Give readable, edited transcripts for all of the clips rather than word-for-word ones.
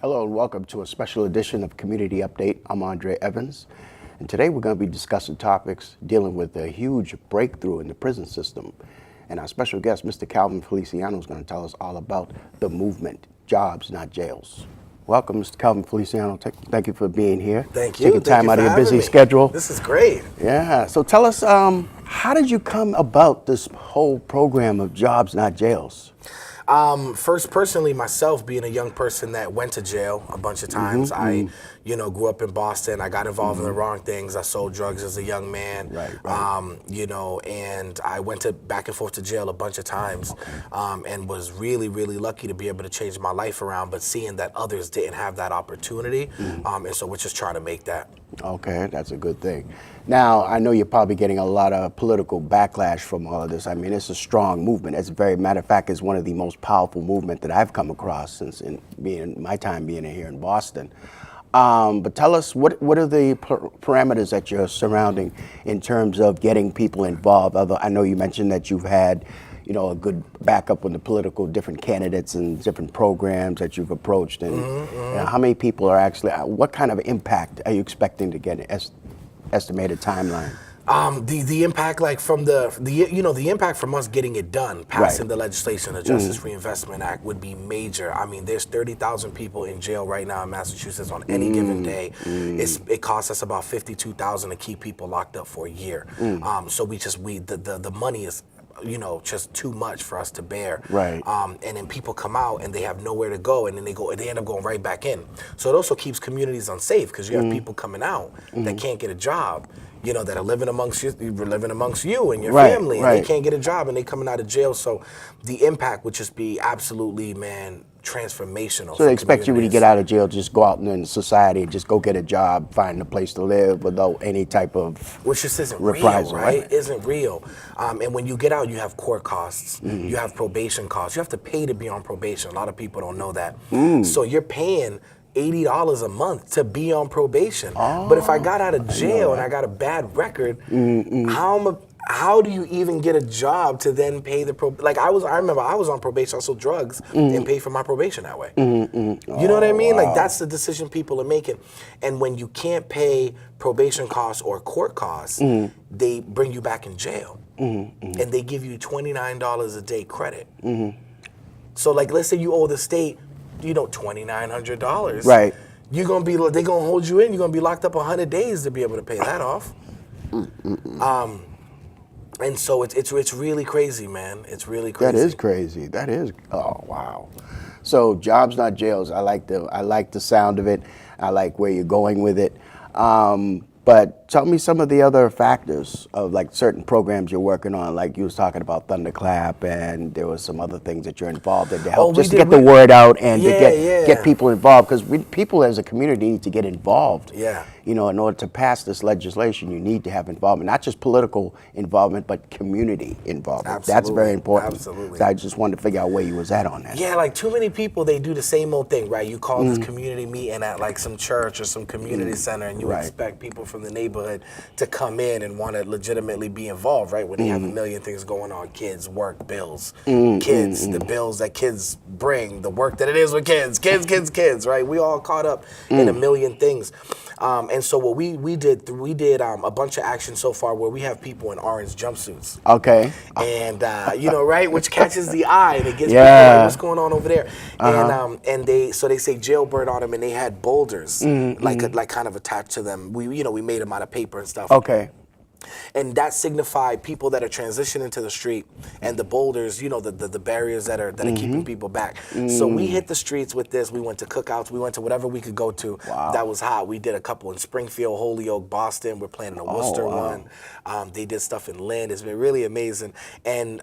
Hello and welcome to a special edition of Community Update. I'm Andre Evans, and today we're going to be discussing topics dealing with a huge breakthrough in the prison system. And our special guest, Mr. Calvin Feliciano, is going to tell us all about the movement, jobs, not jails. Welcome, Mr. Calvin Feliciano. Thank you for being here. Thank you. Taking Thank time you out for of your having busy me. schedule. This is great. Yeah. So tell us, how did you come about this whole program of jobs, not jails? First, personally, myself being a young person that went to jail a bunch of times, I grew up in Boston. I got involved in the wrong things. I sold drugs as a young man. Right. And I went back and forth to jail a bunch of times, and was really, really lucky to be able to change my life around. But seeing that others didn't have that opportunity, and so we're just trying to make that. Okay, that's a good thing. Now, I know you're probably getting a lot of political backlash from all of this. I mean, it's a strong movement. As a very matter of fact, it's one of the most powerful movement that I've come across since my time being here in Boston. But tell us, what are the parameters that you're surrounding in terms of getting people involved? Although I know you mentioned that you've had, a good backup on the political different candidates and different programs that you've approached. And how many people are actually, what kind of impact are you expecting to get, estimated timeline? The impact, like from the impact from us getting it done, passing Right. the legislation, the Justice Reinvestment Act, would be major. I mean, there's 30,000 people in jail right now in Massachusetts on any given day. It costs us about $52,000 to keep people locked up for a year. So the money is, just too much for us to bear. Right. And then people come out and they have nowhere to go, and then they end up going right back in. So it also keeps communities unsafe because you have people coming out that can't get a job, that are living amongst you and your Right, family, and right. they can't get a job, and they coming out of jail. So the impact would just be absolutely, man, transformational. So they expect you when you get out of jail, just go out in society, just go get a job, find a place to live without any type of which just isn't reprisal, real, right? Isn't real. And when you get out, you have court costs, you have probation costs, you have to pay to be on probation. A lot of people don't know that. So you're paying $80 a month to be on probation. But if I got out of jail and I got a bad record, how do you even get a job to then pay the I remember I was on probation, I sold drugs and paid for my probation that way. You know what I mean? Wow. Like, that's the decision people are making. And when you can't pay probation costs or court costs, they bring you back in jail. And they give you $29 a day credit. So, like, let's say you owe the state, $2,900. Right. They're gonna hold you in. You're gonna be locked up 100 days to be able to pay that off. And so it's really crazy, man. It's really crazy. That is crazy. That is, oh wow. So jobs, not jails. I like the sound of it. I like where you're going with it. But tell me some of the other factors of like certain programs you're working on. Like you was talking about Thunderclap, and there was some other things that you're involved in to help to get the word out and to get people involved. Because people as a community need to get involved. Yeah. In order to pass this legislation, you need to have involvement, not just political involvement, but community involvement. Absolutely. That's very important. Absolutely. So I just wanted to figure out where you was at on that. Yeah, like too many people, they do the same old thing, right? You call this community meeting at like some church or some community center, and you expect people from the neighborhood to come in and want to legitimately be involved, right? When they have a million things going on, kids, work, bills, kids, the bills that kids bring, the work that it is with kids, right? We all caught up in a million things. And so what we did a bunch of action so far where we have people in orange jumpsuits. Okay. And right, which catches the eye and it gets people like, what's going on over there? And they say jailbird on them, and they had boulders like kind of attached to them. We made them out of paper and stuff. Okay. And that signified people that are transitioning to the street, and the boulders, the barriers that are keeping people back. So we hit the streets with this. We went to cookouts. We went to whatever we could go to. Wow. That was hot. We did a couple in Springfield, Holyoke, Boston. We're planning a Worcester one. They did stuff in Lynn. It's been really amazing. And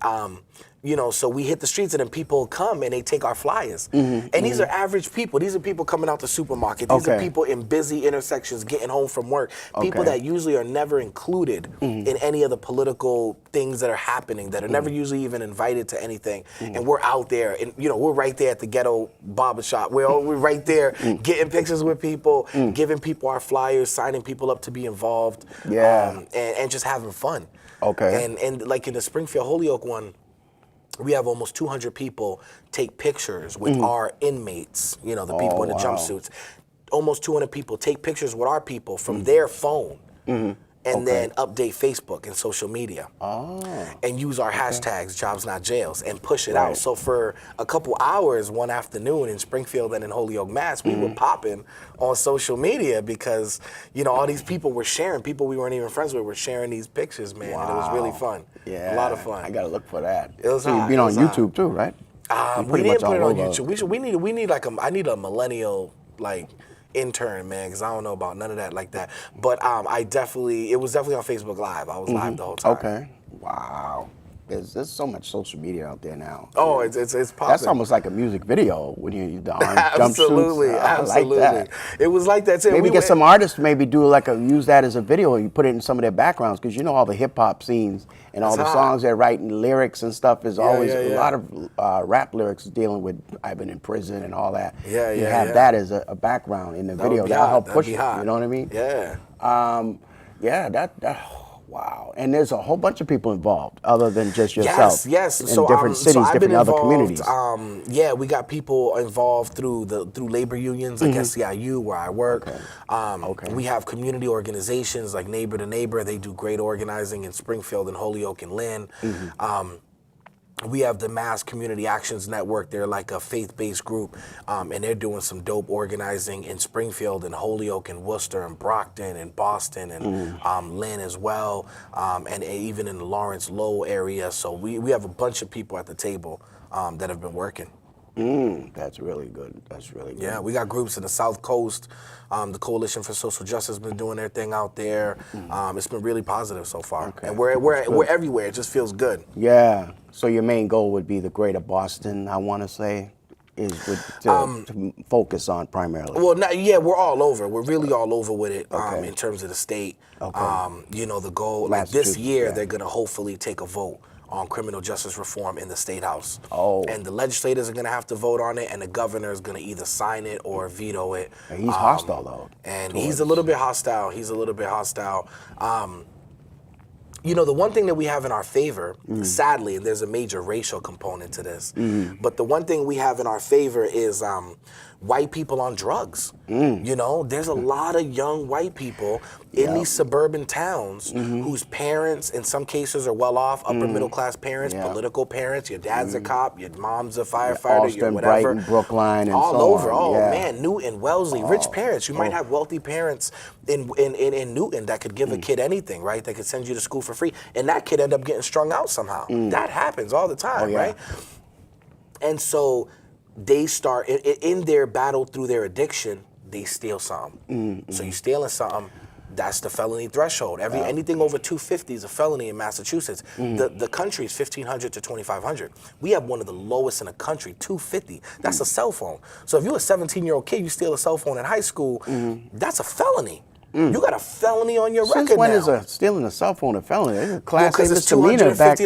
so we hit the streets, and then people come and they take our flyers. And these are average people. These are people coming out the supermarket. These are people in busy intersections getting home from work. People that usually are never included in any of the political things that are happening, that are never usually even invited to anything. And we're out there, and we're right there at the ghetto barbershop. We're right there getting pictures with people, giving people our flyers, signing people up to be involved, and just having fun. Okay. And like in the Springfield Holyoke one, we have almost 200 people take pictures with our inmates, you know, the people in the jumpsuits. Almost 200 people take pictures with our people from their phone and then update Facebook and social media and use our hashtags, Jobs Not Jails, and push it out. So for a couple hours one afternoon in Springfield and in Holyoke, Mass, we were popping on social media because, you know, all these people were sharing, people we weren't even friends with were sharing these pictures, man. And it was really fun. Yeah. A lot of fun. I got to look for that. It was so hot. you've been It on was hot. YouTube too, right? We didn't put it on YouTube. We need like I need a millennial like intern, man, because I don't know about none of that like that. But it was definitely on Facebook Live. I was live the whole time. Okay. Wow. There's so much social media out there now. Oh, it's popping. That's almost like a music video when you the orange Absolutely, jumpsuits. I absolutely. like that. It was like that too. Maybe get some artists to maybe do like use that as a video and you put it in some of their backgrounds because you know all the hip hop scenes and all the songs they're writing, lyrics and stuff is always a lot of rap lyrics dealing with I've been in prison and all that. You have that as a background in the video. That'll help push it. You know what I mean? Yeah. Wow. And there's a whole bunch of people involved other than just yourself. Yes. In So, different cities, I've been different other involved, communities. we got people involved through labor unions like SEIU where I work. We have community organizations like Neighbor to Neighbor. They do great organizing in Springfield and Holyoke and Lynn. We have the Mass Community Actions Network. They're like a faith-based group, and they're doing some dope organizing in Springfield and Holyoke and Worcester and Brockton and Boston and Lynn as well, and even in the Lawrence Lowell area. So we have a bunch of people at the table that have been working. That's really good. That's really good. Yeah, we got groups in the South Coast. The Coalition for Social Justice has been doing their thing out there. It's been really positive so far, and we're everywhere. It just feels good. Yeah. So your main goal would be the greater Boston, I want to say, to focus on primarily. Well, we're all over. We're really all over with it in terms of the state. You know, the goal, like this year, they're going to hopefully take a vote on criminal justice reform in the State House. And the legislators are going to have to vote on it, and the governor is going to either sign it or veto it. And he's hostile, though. And he's a little bit hostile. You know, the one thing that we have in our favor, sadly, and there's a major racial component to this, but the one thing we have in our favor is white people on drugs. You know, there's a lot of young white people in these suburban towns whose parents, in some cases, are well off, upper middle class parents, political parents. Your dad's a cop, your mom's a firefighter, Austin, your whatever. Brighton, Brookline, and all so over. on. Man, Newton, Wellesley, rich parents. You might have wealthy parents in Newton that could give a kid anything, right? That could send you to school for free, and that kid end up getting strung out somehow. That happens all the time, right? And so they start in their battle through their addiction. They steal something. So you stealing something. That's the felony threshold. Anything over 250 is a felony in Massachusetts. The country is 1,500 to 2,500. We have one of the lowest in the country, 250. That's a cell phone. So if you're a 17-year-old kid, you steal a cell phone in high school, that's a felony. You got a felony on your record when now. is stealing a cell phone a felony? It's a class A it's misdemeanor back.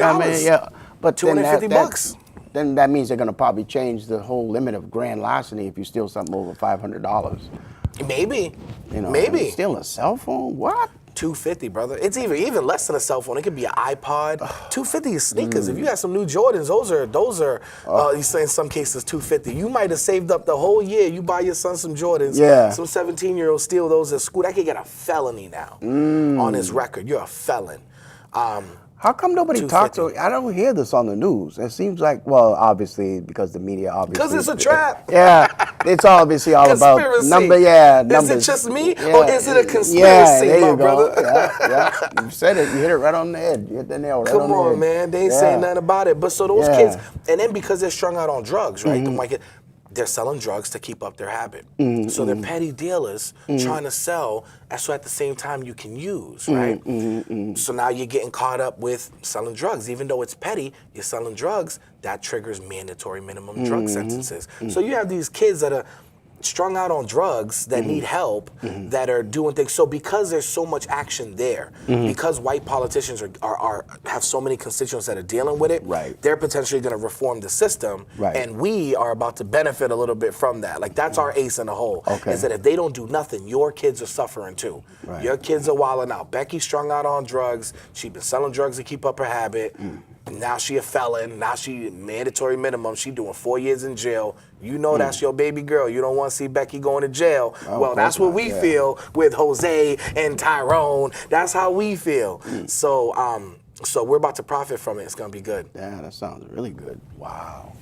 But $250. Then that means they're going to probably change the whole limit of grand larceny if you steal something over $500. Maybe. You know, Maybe. Stealing a cell phone? What? $250, brother. It's even less than a cell phone. It could be an iPod. $250 is sneakers. If you have some new Jordans, those are you say in some cases $250. You might have saved up the whole year. You buy your son some Jordans. Yeah. Some 17-year-old steal those at school. That could get a felony now on his record. You're a felon. How come nobody talks? I don't hear this on the news. It seems like, well, obviously because the media obviously. Because it's a trap. Yeah, it's obviously all about numbers. Is it just me, or is it a conspiracy, my brother? Yeah, you said it. You hit it right on the head. You hit the nail right on the head. Come on, man. They ain't saying nothing about it. But so those kids, and then because they're strung out on drugs, right? They're selling drugs to keep up their habit. So they're petty dealers trying to sell, so at the same time you can use, right? So now you're getting caught up with selling drugs. Even though it's petty, you're selling drugs, that triggers mandatory minimum drug sentences. So you have these kids that are strung out on drugs that need help, that are doing things. So because there's so much action there, because white politicians have so many constituents that are dealing with it, they're potentially going to reform the system, and we are about to benefit a little bit from that. Like that's our ace in the hole, is that if they don't do nothing, your kids are suffering too. Your kids are wilding out. Becky's strung out on drugs. She's been selling drugs to keep up her habit. Now she a felon. Now she mandatory minimum. She doing 4 years in jail. You know that's your baby girl. You don't want to see Becky going to jail. Oh, Well, of that's course what not, we yeah. feel with Jose and Tyrone. That's how we feel. So we're about to profit from it. It's gonna be good. Yeah, that sounds really good. Wow.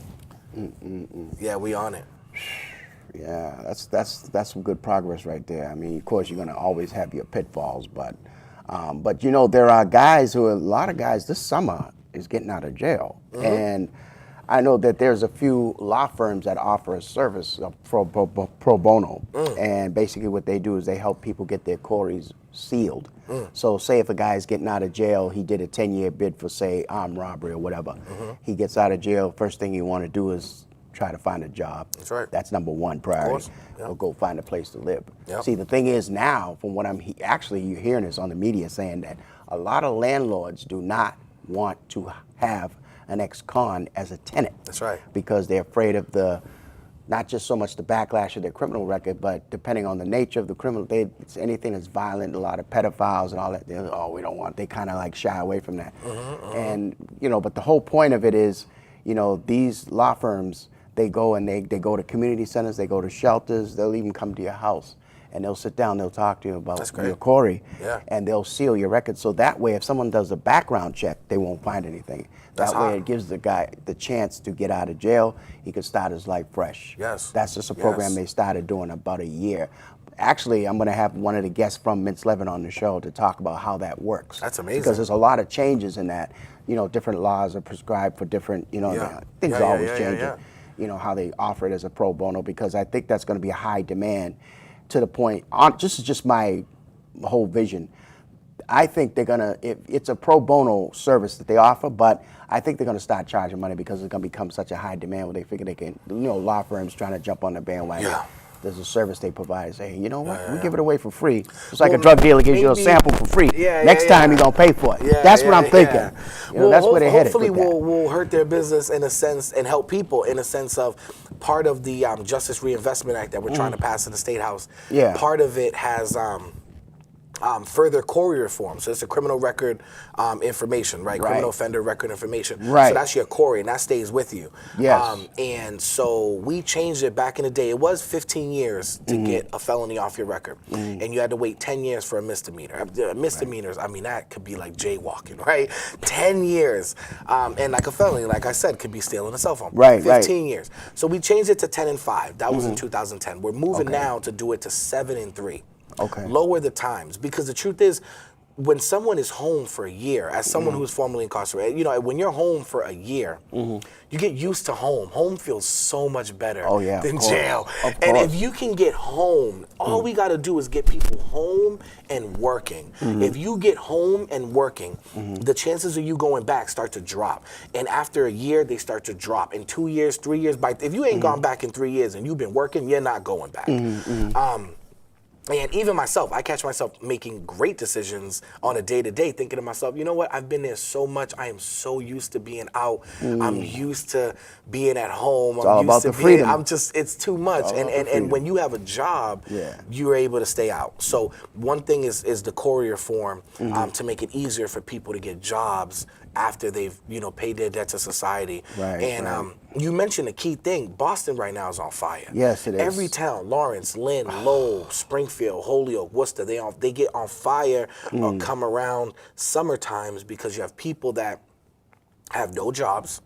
Yeah, we on it. Yeah, that's some good progress right there. I mean, of course, you're gonna always have your pitfalls, but you know, there are a lot of guys this summer is getting out of jail, and I know that there's a few law firms that offer a service of pro bono, and basically what they do is they help people get their queries sealed. So say if a guy's getting out of jail, he did a 10-year bid for, say, armed robbery or whatever. He gets out of jail, first thing you want to do is try to find a job. That's right. That's number one priority. Yeah. Or go find a place to live. Yep. See, the thing is now, from what actually you're hearing this on the media saying that a lot of landlords do not want to have an ex-con as a tenant. That's right. Because they're afraid of not just so much the backlash of their criminal record, but depending on the nature of the criminal, it's anything that's violent, a lot of pedophiles and all that, we don't want, they kind of like shy away from that. And, you know, but the whole point of it is, you know, these law firms, they go and they go to community centers, they go to shelters, they'll even come to your house. And they'll sit down, they'll talk to you about your query, and they'll seal your record. So that way, if someone does a background check, they won't find anything. That way, it gives the guy the chance to get out of jail. He could start his life fresh. Yes. That's just a program they started doing about a year. Actually, I'm going to have one of the guests from Mintz Levin on the show to talk about how that works. That's amazing. Because there's a lot of changes in that. You know, different laws are prescribed for different, you know, things are always changing. You know, how they offer it as a pro bono, because I think that's going to be a high demand to the point, just my whole vision. I think they're gonna, it's a pro bono service that they offer, but I think they're gonna start charging money because it's gonna become such a high demand where they figure they can, you know, law firms trying to jump on the bandwagon. There's a service they provide, say, you know what, we give it away for free. It's like a drug dealer gives you a sample for free. Next time you're gonna pay for it. That's what I'm thinking. You know, that's where they're headed. Hopefully we'll hurt their business in a sense and help people in a sense of part of the Justice Reinvestment Act that we're trying to pass in the State House. Part of it has further query reform. So it's a criminal record information, right? Criminal offender record information. So that's your query, and that stays with you. And so we changed it back in the day. It was 15 years to get a felony off your record, and you had to wait 10 years for a misdemeanor. Misdemeanors, I mean, that could be like jaywalking, right? 10 years. And like a felony, like I said, could be stealing a cell phone. 15 years. So we changed it to 10 and 5. That was in 2010. We're moving now to do it to 7 and 3. Lower the times, because the truth is, when someone is home for a year, as someone who is formerly incarcerated, you know, when you're home for a year, you get used to home. Home feels so much better than jail. And if you can get home, all we got to do is get people home and working. If you get home and working, the chances of you going back start to drop. And after a year, they start to drop. In 2 years, 3 years, if you ain't gone back in 3 years and you've been working, you're not going back. And even myself, I catch myself making great decisions on a day-to-day, thinking to myself, you know what, I've been there so much. I am so used to being out. I'm used to being at home. It's all about the freedom. It's too much. And when you have a job, you're able to stay out. So one thing is the query reform to make it easier for people to get jobs after they've, you know, paid their debt to society. You mentioned a key thing. Boston right now is on fire. Yes, it is. Every town, Lawrence, Lynn, Lowell, Springfield, Holyoke, Worcester, they get on fire or come around summer times because you have people that have no jobs.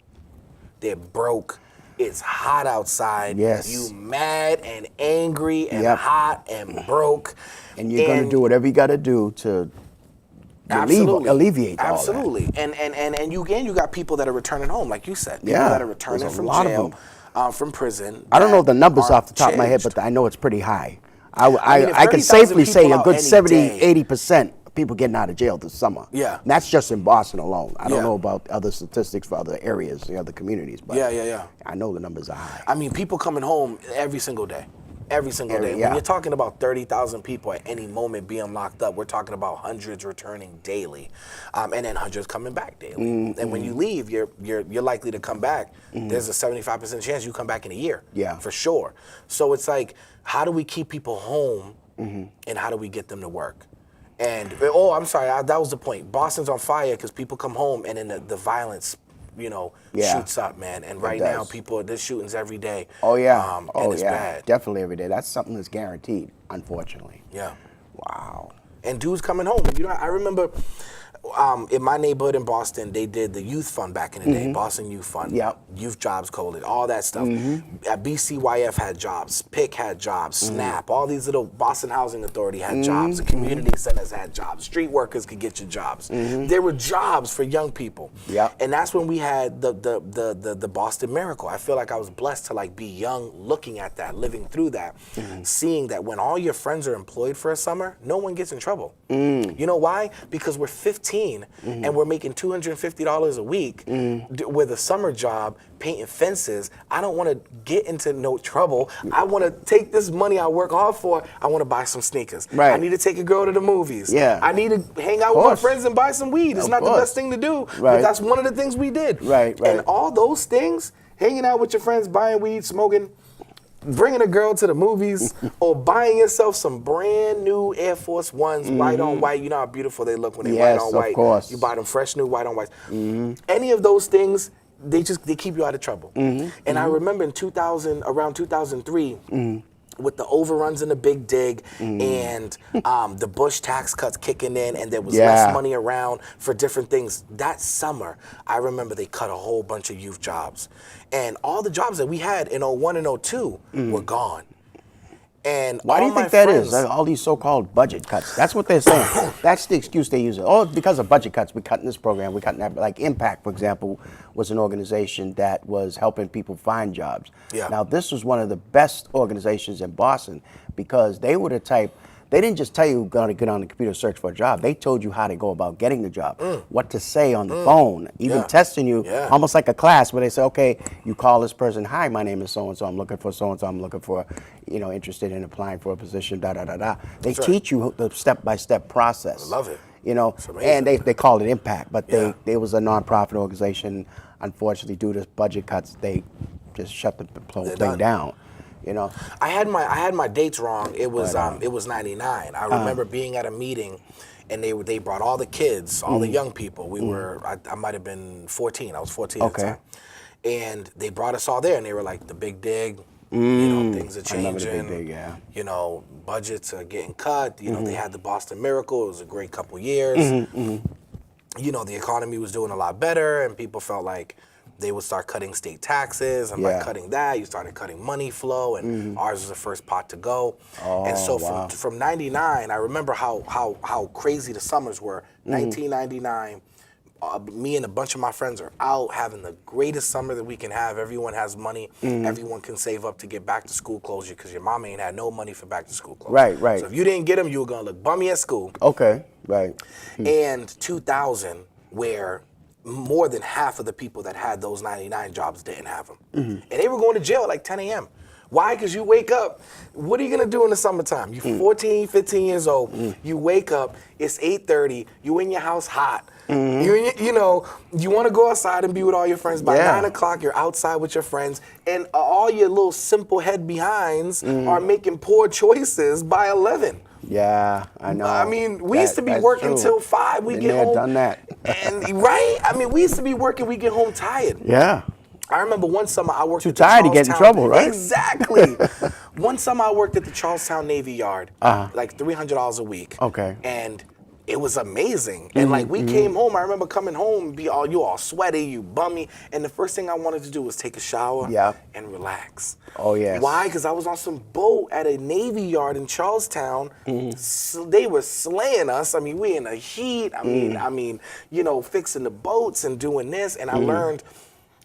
They're broke. It's hot outside. You mad and angry and hot and broke. And you're going to do whatever you got to do to alleviate all that. And you got people that are returning home, like you said. People that are returning from jail, from prison. I don't know the numbers off the top of my head, but I know it's pretty high. I can safely say a good 70-80% people getting out of jail this summer. And that's just in Boston alone. I don't know about other statistics for other areas, the other communities, but I know the numbers are high. I mean, people coming home every single day. Every single day. When you're talking about 30,000 people at any moment being locked up, we're talking about hundreds returning daily, and then hundreds coming back daily. And when you leave, you're likely to come back. There's a 75% chance you come back in a year. For sure. So it's like, how do we keep people home, and how do we get them to work? And I'm sorry, that was the point. Boston's on fire because people come home and then the violence Yeah. shoots up, man. And right now, does. there's shootings every day. Oh yeah. And it's bad. Definitely every day. That's something that's guaranteed, unfortunately. Yeah. Wow. And dudes coming home. I remember in my neighborhood in Boston, they did the youth fund back in the day, Boston Youth Fund, Yep. Youth Jobs College, all that stuff. BCYF had jobs, PIC had jobs, SNAP, all these little Boston Housing Authority had jobs, the community centers had jobs, street workers could get you jobs. There were jobs for young people. Yep. And that's when we had the Boston Miracle. I feel like I was blessed to be young, looking at that, living through that, seeing that when all your friends are employed for a summer, no one gets in trouble. You know why? Because we're 15 and we're making $250 a week with a summer job painting fences. I don't want to get into no trouble. I want to take this money I work hard for. I want to buy some sneakers. Right. I need to take a girl to the movies. Yeah. I need to hang out with my friends and buy some weed. It's Of not the course. best thing to do, but Right. that's one of the things we did. Right. And all those things, hanging out with your friends, buying weed, smoking, bringing a girl to the movies, or buying yourself some brand new Air Force Ones, white on white. You know how beautiful they look when they Yes, white on of white. course. You buy them fresh new white on white. Any of those things, they keep you out of trouble. And I remember in around 2003, with the overruns in the Big Dig and the Bush tax cuts kicking in, and there was less money around for different things. That summer, I remember they cut a whole bunch of youth jobs. And all the jobs that we had in 01 and 02 were gone. And Why do all you my think that is? friends- All these so-called budget cuts. That's what they're saying. That's the excuse they use. Oh, because of budget cuts, we're cutting this program, we're cutting that. Like Impact, for example, was an organization that was helping people find jobs. Yeah. Now, this was one of the best organizations in Boston because they were the type. They didn't just tell you going to get on the computer search for a job. They told you how to go about getting the job, what to say on the phone, even testing you, almost like a class where they say, okay, you call this person, hi, my name is so-and-so, I'm looking for so-and-so, I'm looking for, interested in applying for a position, da-da-da-da. They teach you the step-by-step process. I love it. And they called it Impact, but Yeah. they was a nonprofit organization. Unfortunately, due to budget cuts, they just shut the whole thing done. down. I had my dates wrong. It was 99. I remember being at a meeting, and they brought all the kids, all the young people. We were I might have been 14. I was 14 at the time, and they brought us all there, and they were like, the Big Dig. Things are I remember changing. the Big Dig, yeah. Budgets are getting cut. They had the Boston Miracle. It was a great couple years. The economy was doing a lot better, and people felt like they would start cutting state taxes, and by cutting that, you started cutting money flow, and ours was the first pot to go. And so from 99, I remember how crazy the summers were. 1999, me and a bunch of my friends are out having the greatest summer that we can have. Everyone has money. Everyone can save up to get back to school clothes because your mom ain't had no money for back to school clothes. Right. So if you didn't get them, you were going to look bummy at school. Okay, right. And 2000, where more than half of the people that had those 99 jobs didn't have them. And they were going to jail at like 10 a.m. Why? Because you wake up, what are you going to do in the summertime? You're 14, 15 years old. You wake up, it's 8:30, you in your house hot. You want to go outside and be with all your friends. By 9 o'clock, you're outside with your friends. And all your little simple head behinds are making poor choices by 11. Yeah, I know. I mean, we used to be working till 5. We get home. Done that. And right? I mean, we used to be working. We get home tired. Yeah. I remember one summer I worked. Too at the tired to get in Charlestown- trouble, right? Exactly. One summer I worked at the Charlestown Navy Yard, like $300 a week. Okay. And it was amazing. And like we came home, I remember coming home, you all sweaty, you bummy, and the first thing I wanted to do was take a shower and relax. Oh yes. Why? Because I was on some boat at a Navy Yard in Charlestown. So they were slaying us. I mean, we in the heat. I mean, fixing the boats and doing this, and I learned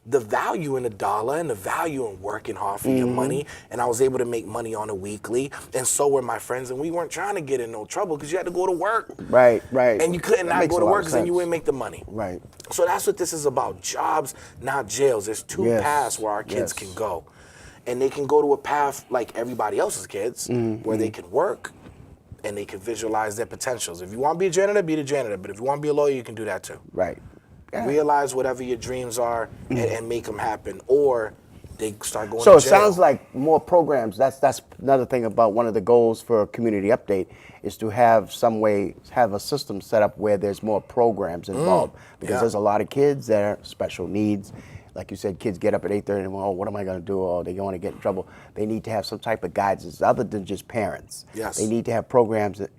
the value in the dollar and the value in working hard for your money, and I was able to make money on a weekly, and so were my friends, and we weren't trying to get in no trouble because you had to go to work. Right. And you couldn't That not makes go a to lot work of because then you sense. wouldn't make the money. Right. So that's what this is about, jobs, not jails. There's two Yes. paths where our kids Yes. can go. And they can go to a path like everybody else's kids, where they can work and they can visualize their potentials. If you want to be a janitor, be the janitor. But if you want to be a lawyer, you can do that too. Right. Yeah. Realize whatever your dreams are and make them happen. Or they start going So to it jail. sounds like more programs. That's another thing about one of the goals for Community Update is to have a system set up where there's more programs involved because yeah. there's a lot of kids that are special needs. Like you said, kids get up at 8:30 and oh, what am I going to do? Oh, they're going to get in trouble. They need to have some type of guidance other than just parents. Yes. They need to have programs that,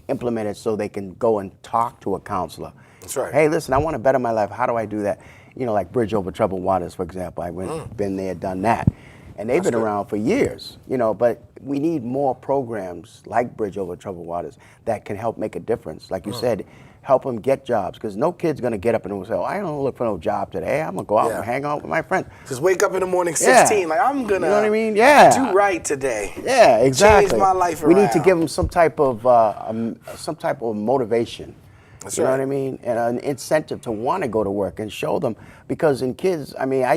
implemented so they can go and talk to a counselor. That's right. Hey, listen, I want to better my life. How do I do that? Like Bridge Over Troubled Waters, for example. I been there, done that. And they've been around for years, but we need more programs like Bridge Over Troubled Waters that can help make a difference. Like you said, help them get jobs. Because no kid's going to get up and say, I don't look for no job today. I'm going to go out and hang out with my friends. Just wake up in the morning 16, like I'm going to You know what I mean? Yeah. do right today. Yeah, exactly. Change my life We need to around. give them some type of motivation. That's You know right. what I mean? And an incentive to want to go to work and show them. Because in kids, I mean, I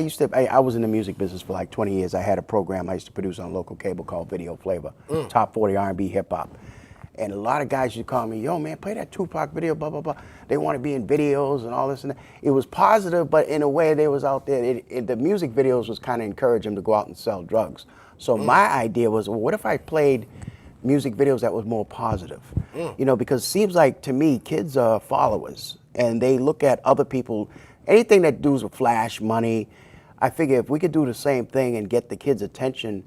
was in the music business for like 20 years. I had a program I used to produce on local cable called Video Flavor, Top 40 R&B Hip Hop. And a lot of guys used to call me, yo, man, play that Tupac video, blah, blah, blah. They want to be in videos and all this and that. It was positive, but in a way they was out there. The music videos was kind of encouraging them to go out and sell drugs. So my idea was, well, what if I played music videos that was more positive? Because it seems like to me, kids are followers and they look at other people, anything that does with flash, money. I figure if we could do the same thing and get the kids' attention,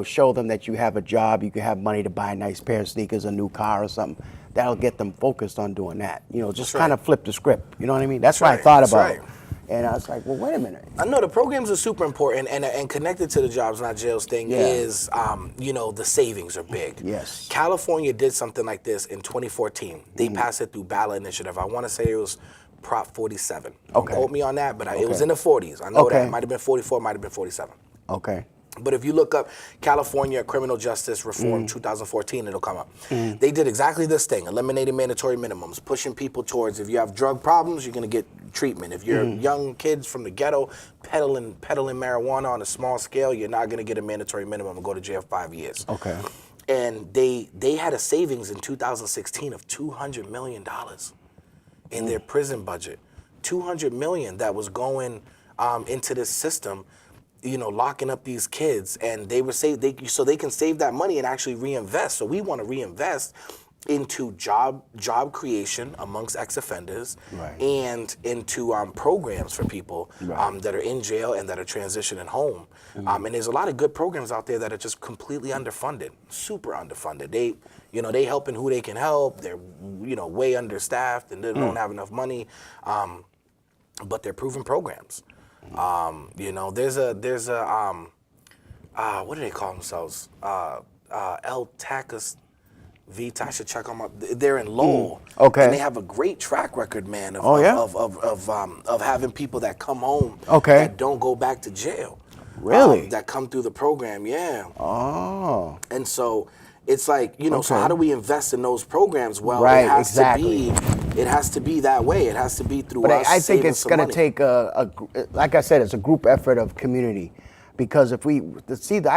show them that you have a job, you can have money to buy a nice pair of sneakers, a new car or something, that'll get them focused on doing that. Just kind of flip the script. You know what I mean? That's what I thought about. Right. And I was like, well, wait a minute. I know the programs are super important, and connected to the Jobs Not Jails thing is, the savings are big. Yes. California did something like this in 2014. They passed it through ballot initiative. I want to say it was Prop 47. Don't Okay. quote me on that, but it was in the 40s. I know Okay. that. It might have been 44, might have been 47. Okay. But if you look up California Criminal Justice Reform 2014, it'll come up. They did exactly this thing, eliminating mandatory minimums, pushing people towards, if you have drug problems, you're going to get treatment. If you're young kids from the ghetto peddling marijuana on a small scale, you're not going to get a mandatory minimum and go to jail 5 years. Okay. And they had a savings in 2016 of $200 million in their prison budget. $200 million that was going into this system, locking up these kids, and they were so they can save that money and actually reinvest. So we want to reinvest into job creation amongst ex-offenders, Right. and into programs for people Right. that are in jail and that are transitioning home. And there's a lot of good programs out there that are just completely underfunded, super underfunded. They helping who they can help. They're way understaffed and they don't have enough money, but they're proven programs. There's a what do they call themselves? El Tacos Vita. I should check them out. They're in Lowell. Okay. And they have a great track record, man, of, Oh, yeah? of having people that come home Okay. that don't go back to jail. Really? That come through the program, yeah. Oh. And so it's like, so Okay. how do we invest in those programs? Well, Right, it has exactly. it has to be that way. It has to be through But us I think saving it's some going to money. take like I said, it's a group effort of community. Because I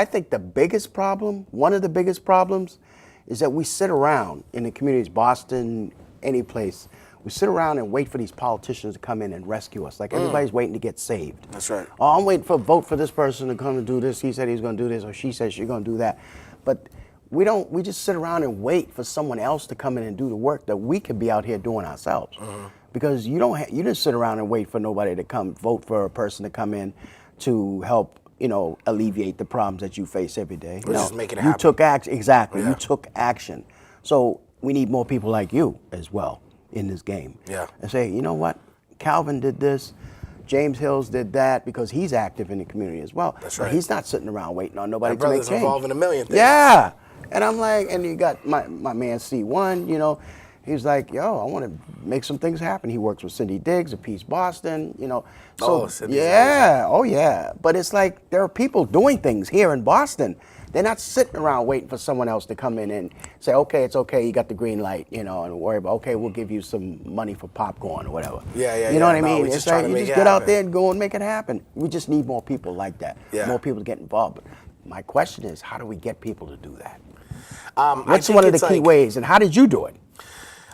think one of the biggest problems is that we sit around in the communities, Boston, any place, we sit around and wait for these politicians to come in and rescue us. Like everybody's waiting to get saved. That's right. Oh, I'm waiting for a vote for this person to come and do this. He said he's going to do this, or she said she's going to do that. But we just sit around and wait for someone else to come in and do the work that we could be out here doing ourselves. Because you didn't sit around and wait for nobody to come vote for a person to come in to help, alleviate the problems that you face every day. Or just make it You happen. took action. Exactly. Yeah. You took action. So we need more people like you as well in this game. Yeah. And say, you know what? Calvin did this. James Hills did that because he's active in the community as well. That's But right. he's not sitting around waiting on nobody My to make brother's change. involved in a million things. Yeah. And I'm like, and you got my man C1, he's like, yo, I want to make some things happen. He works with Cindy Diggs of Peace Boston, So, Oh, Cindy's yeah, oh yeah. But it's like there are people doing things here in Boston. They're not sitting around waiting for someone else to come in and say, okay, it's okay, you got the green light, and worry about, okay, we'll give you some money for popcorn or whatever. Yeah, You know what I no, mean? we It's just trying like to you make just it get out happen. there and go and make it happen. We just need more people like that. Yeah. More people to get involved. But my question is, how do we get people to do that? I What's think one of the it's key like, ways, and how did you do it?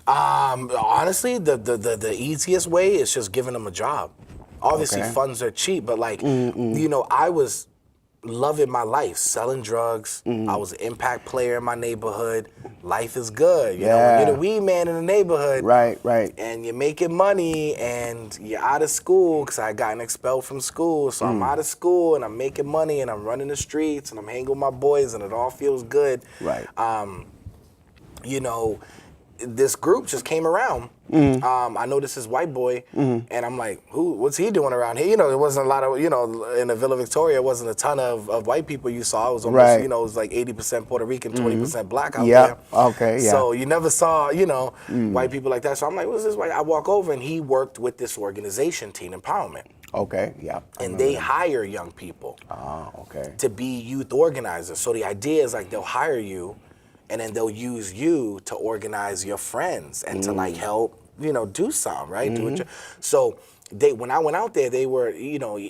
Honestly, the easiest way is just giving them a job. Obviously, Okay. funds are cheap, but like, you know, I was loving my life, selling drugs. I was an impact player in my neighborhood. Life is good. You know, when you're the weed man in the neighborhood. Right, right. And you're making money and you're out of school because I had gotten expelled from school. So I'm out of school and I'm making money and I'm running the streets and I'm hanging with my boys and it all feels good. Right. You know, this group just came around. I know this is white boy, and I'm like, what's he doing around here? You know, there wasn't a lot of, you know, in the Villa Victoria, it wasn't a ton of white people you saw. It was almost, Right. you know, it was like 80% Puerto Rican, 20% black out Yeah. there. Okay, yeah. So you never saw, you know, white people like that. So I'm like, what's this white? I walk over and he worked with this organization, Teen Empowerment. Okay, yeah. And they hire young people Oh, okay. to be youth organizers. So the idea is like they'll hire you and then they'll use you to organize your friends and to like help, you know, do something, right? Do it. So when I went out there, they were, you know,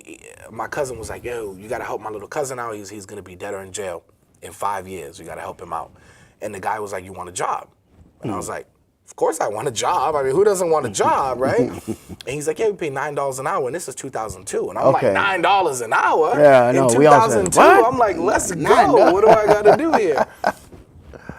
my cousin was like, yo, you got to help my little cousin out. He's going to be dead or in jail in 5 years. You got to help him out. And the guy was like, you want a job? And I was like, of course I want a job. I mean, who doesn't want a job, right? And he's like, yeah, we pay $9 an hour, and this is 2002. And I'm Okay. like, $9 an hour? Yeah, I know. In We all said, 2002, what? I'm like, let's $9. go. What do I got to do here?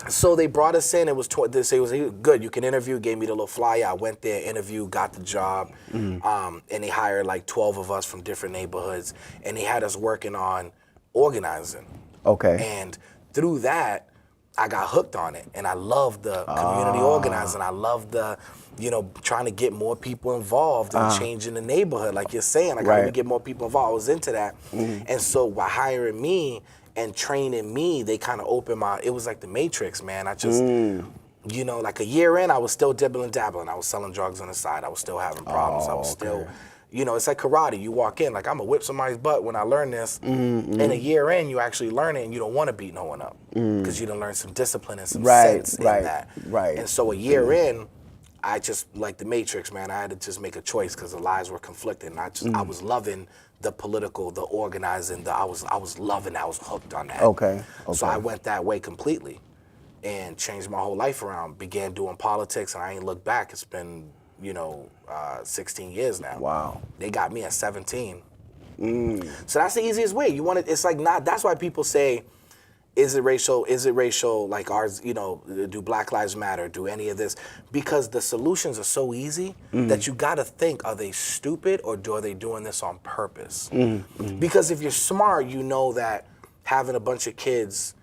So they brought us in. It was they say it was good. You can interview. Gave me the little flyer. I went there, interviewed, got the job, and they hired like 12 of us from different neighborhoods, and they had us working on organizing. Okay. And through that, I got hooked on it, and I love the community organizing. I love the, you know, trying to get more people involved and changing the neighborhood. Like you're saying, like how do we Right. get more people involved? I was into that, and so by hiring me and training me, they kind of opened my. It was like the Matrix, man. I just, you know, like a year in, I was still dibbling dabbling. I was selling drugs on the side. I was still having problems. I was still. You know, it's like karate. You walk in, like, I'm going to whip somebody's butt when I learn this. And a year in, you actually learn it, and you don't want to beat no one up because you done learn some discipline and some sense in that. Right. And so a year in, I just, like the Matrix, man, I had to just make a choice because the lives were conflicting. I was loving the political, the organizing, I was loving that. I was hooked on that. Okay. So I went that way completely and changed my whole life around, began doing politics, and I ain't looked back. It's been, you know, 16 years now. Wow. They got me at 17. So that's the easiest way. You want it. It's like not. That's why people say, "Is it racial? Is it racial? Like ours? You know, do Black Lives Matter? Do any of this?" Because the solutions are so easy that you got to think: are they stupid or are they doing this on purpose? Because if you're smart, you know that having a bunch of kids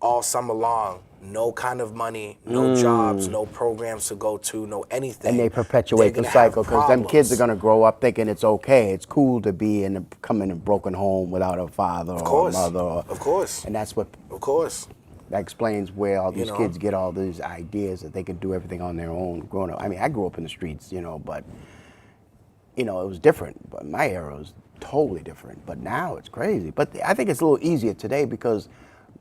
all summer long, no kind of money, no jobs, no programs to go to, no anything. And they perpetuate they're the gonna have cycle because them kids are problems. going to grow up thinking it's okay. It's cool to be come in a broken home without a father or a mother. Of course. And that's what Of course. that explains where all these know? kids get all these ideas that they can do everything on their own growing up. I mean, I grew up in the streets, you know, but, you know, it was different. But my era was totally different. But now it's crazy. But I think it's a little easier today because,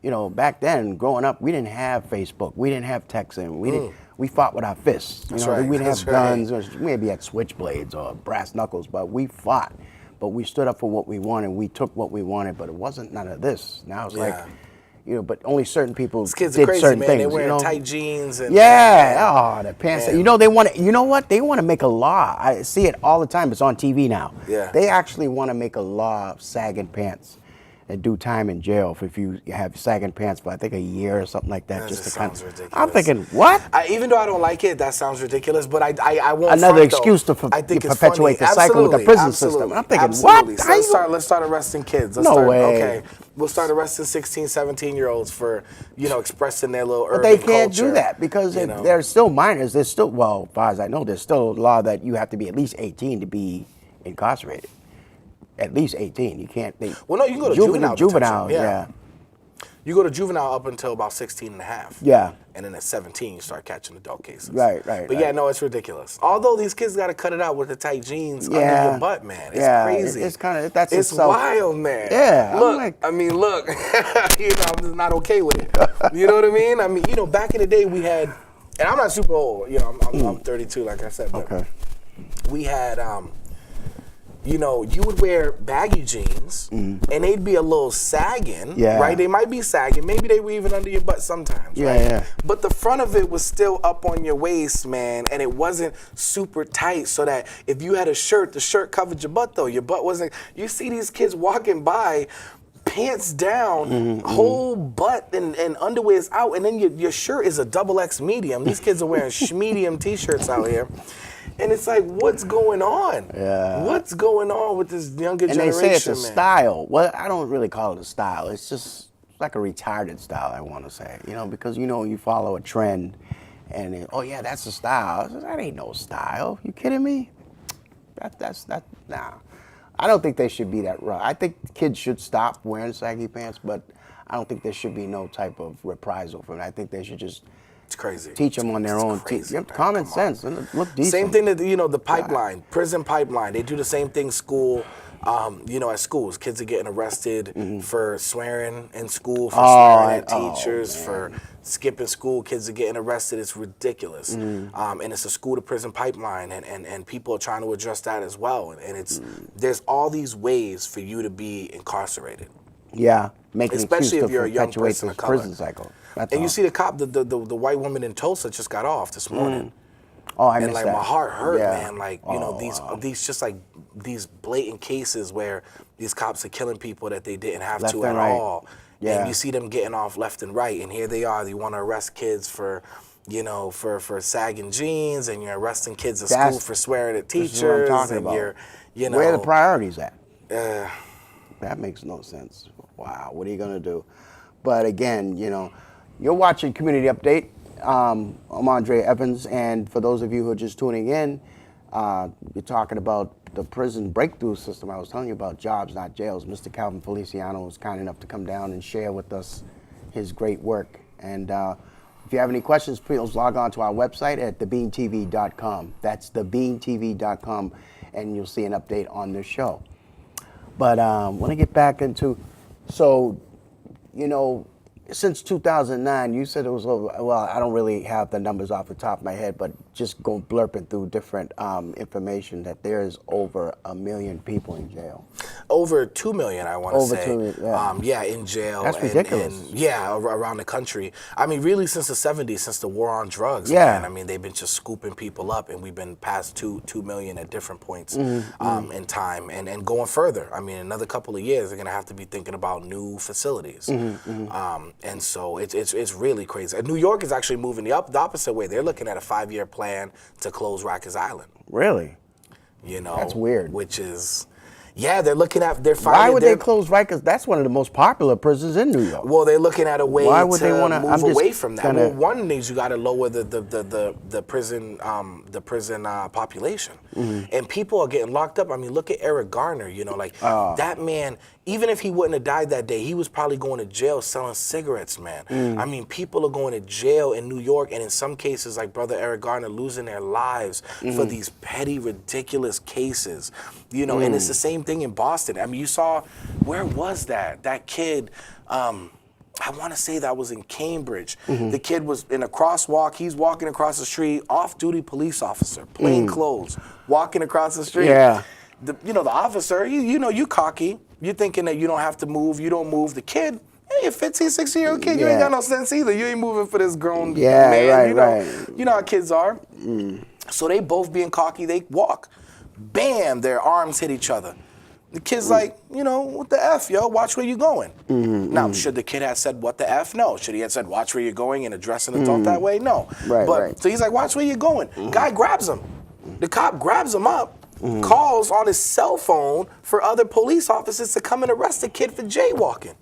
you know, back then, growing up, we didn't have Facebook. We didn't have texting. We fought with our fists. You That's know, right. we didn't have That's right. guns. Or we maybe had switchblades or brass knuckles, but we fought. But we stood up for what we wanted. We took what we wanted, but it wasn't none of this. Now it's like, Yeah. you know, but only certain people These kids did are crazy, certain man. things. They're wearing you know? tight jeans and Yeah. Oh, the pants. Man. You know, they want to. You know what? They want to make a law. I see it all the time. It's on TV now. Yeah. They actually want to make a law of sagging pants and do time in jail if you have sagging pants for I think a year or something like that. That just just to kind sounds of. ridiculous. I'm thinking, what? Even though I don't like it, that sounds ridiculous. But I won't. Another front, though. excuse to I think it's perpetuate funny. the cycle with the Absolutely, prison absolutely, system. I'm thinking, absolutely. what? So How you let's start arresting kids. Let's No start, way. Okay, we'll start arresting 16, 17-year-olds for, you know, expressing their little But urban they can't culture, do that because you know? they're still minors. There's still, well, as far as I know, there's still a law that you have to be at least 18 to be incarcerated. At least 18. You can't. Well, no, you can go to juvenile Juvenile, detention, yeah. You go to juvenile up until about 16 and a half. Yeah. And then at 17, you start catching adult cases. Right. But yeah, no, it's ridiculous. Although these kids got to cut it out with the tight jeans under Yeah. your butt, man. It's Yeah, crazy. it's kinda- that's It's itself- wild, man. Yeah, I'm Look, like- I mean, look. You know, I'm just not okay with it. You know what I mean? I mean, you know, back in the day we had, and I'm not super old. You know, I'm 32, like I said. But Okay. we had, you know, you would wear baggy jeans and they'd be a little sagging, Yeah. right? They might be sagging. Maybe they were even under your butt sometimes, Yeah, right? yeah. But the front of it was still up on your waist, man, and it wasn't super tight so that if you had a shirt, the shirt covered your butt, though. Your butt wasn't. You see these kids walking by, pants down, whole butt and underwear's out, and then your shirt is a XXX medium. These kids are wearing medium t-shirts out here. And it's like, what's going on? Yeah. What's going on with this younger And they generation, say it's a man? style. Well, I don't really call it a style. It's just like a retarded style, I want to say. You know, because, you know, you follow a trend and, oh, yeah, that's a style. I said, that ain't no style. You kidding me? Nah. I don't think they should be that rough. I think kids should stop wearing saggy pants, but I don't think there should be no type of reprisal from it. I think they should just It's crazy. teach them on their own. Crazy, man. Common Come on. sense. And look decent. Same thing that, you know, the pipeline, prison pipeline. They do the same thing school. You know, at schools, kids are getting arrested for swearing in school, for swearing at teachers, for skipping school. Kids are getting arrested. It's ridiculous. And it's a school to prison pipeline, and people are trying to address that as well. And it's there's all these ways for you to be incarcerated. Yeah, make an Especially excuse if you're a to young perpetuate person this of color. prison cycle. That's And you all. see the cop, the white woman in Tulsa just got off this morning. Oh, I And missed like that. my heart hurt, Yeah. man. Like, you know, these just like these blatant cases where these cops are killing people that they didn't have Left to and at right. all. Yeah. And you see them getting off left and right, and here they are. They want to arrest kids for, you know, for sagging jeans, and you're arresting kids at school That's- for swearing at This is what I'm teachers, talking and about. you're, you know, Where are the priorities at? uh, That makes no sense. Wow, what are you gonna do? But again, you know, you're watching Community Update. I'm Andre Evans, and for those of you who are just tuning in, you're talking about the prison breakthrough system. I was telling you about jobs, not jails. Mr. Calvin Feliciano was kind enough to come down and share with us his great work. And if you have any questions, please log on to our website at thebeantv.com. That's thebeantv.com, and you'll see an update on the show. But I want to get back into, so, you know, since 2009, you said it was over, well, I don't really have the numbers off the top of my head, but just go blurping through different information that there's over 1 million people in jail. over 2 million, I want to Over say. 2 million, yeah. In jail. That's ridiculous. And around the country. I mean, really, since the 70s, since the war on drugs, Yeah. man. I mean, they've been just scooping people up, and we've been past 2 million at different points in time, and going further. I mean, another couple of years, they're going to have to be thinking about new facilities. And so it's really crazy. And New York is actually moving the opposite way. They're looking at a 5-year plan to close Rikers Island. Really? You know, That's weird. Which is, they're looking at their 5 Why would they close Rikers? That's one of the most popular prisons in New York. Well, they're looking at a way Why would to they wanna- move I'm just away from that. kinda- Well, one is you got to lower the prison population, and people are getting locked up. I mean, look at Eric Garner. You know, like that man. Even if he wouldn't have died that day, he was probably going to jail selling cigarettes, man. I mean, people are going to jail in New York, and in some cases, like Brother Eric Garner, losing their lives for these petty, ridiculous cases. You know, and it's the same thing in Boston. I mean, you saw, where was that? That kid, I want to say that was in Cambridge. The kid was in a crosswalk. He's walking across the street, off-duty police officer, plain clothes, walking across the street. Yeah. The officer, you cocky. You're thinking that you don't have to move. You don't move. The kid, hey, a 15, 16-year-old kid, you ain't got no sense either. You ain't moving for this grown man. Right. You know how kids are. So they both being cocky, they walk. Bam, their arms hit each other. The kid's like, what the F, yo? Watch where you're going. Now, should the kid have said, what the F? No. Should he have said, watch where you're going and addressing the talk that way? No. Right. So he's like, watch where you're going. Guy grabs him. The cop grabs him up, calls on his cell phone for other police officers to come and arrest the kid for jaywalking.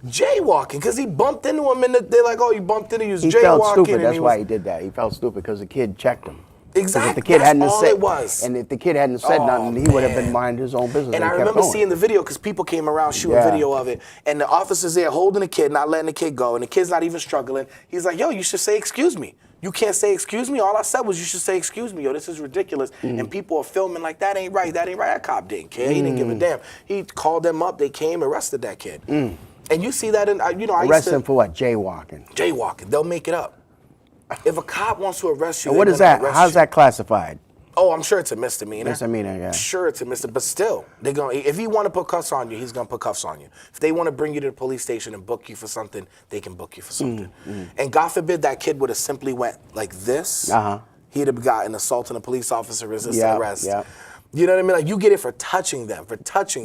Jaywalking, because he bumped into him, and they're like, oh, you bumped into him, he was He jaywalking. felt stupid. And That's he why was, he did that. He felt stupid because the kid checked him. 'Cause Exactly. if the kid That's hadn't all said, it was. and if the kid hadn't said nothing, he would have been man. minding his own business. And I kept remember going. seeing the video because people came around shooting video of it, and the officer's there holding the kid, not letting the kid go, and the kid's not even struggling. He's like, yo, you should say excuse me. You can't say excuse me. All I said was you should say excuse me. Yo, this is ridiculous. And people are filming like, that ain't right. That ain't right. That cop didn't care. He didn't give a damn. He called them up. They came, arrested that kid. And you see that in, I Arrest used to, him for what? Jaywalking. jaywalking. They'll make it up. If a cop wants to arrest you, And what they're is gonna that? arrest How's you. that classified? Oh, I'm sure it's a misdemeanor. Misdemeanor, yeah. Sure, it's a misdemeanor, but still, they're going. If he want to put cuffs on you, he's gonna put cuffs on you. If they want to bring you to the police station and book you for something, they can book you for something. And God forbid that kid would have simply went like this. He'd have gotten assaulting a police officer, resisting arrest. Yeah. You know what I mean? Like you get it for touching them,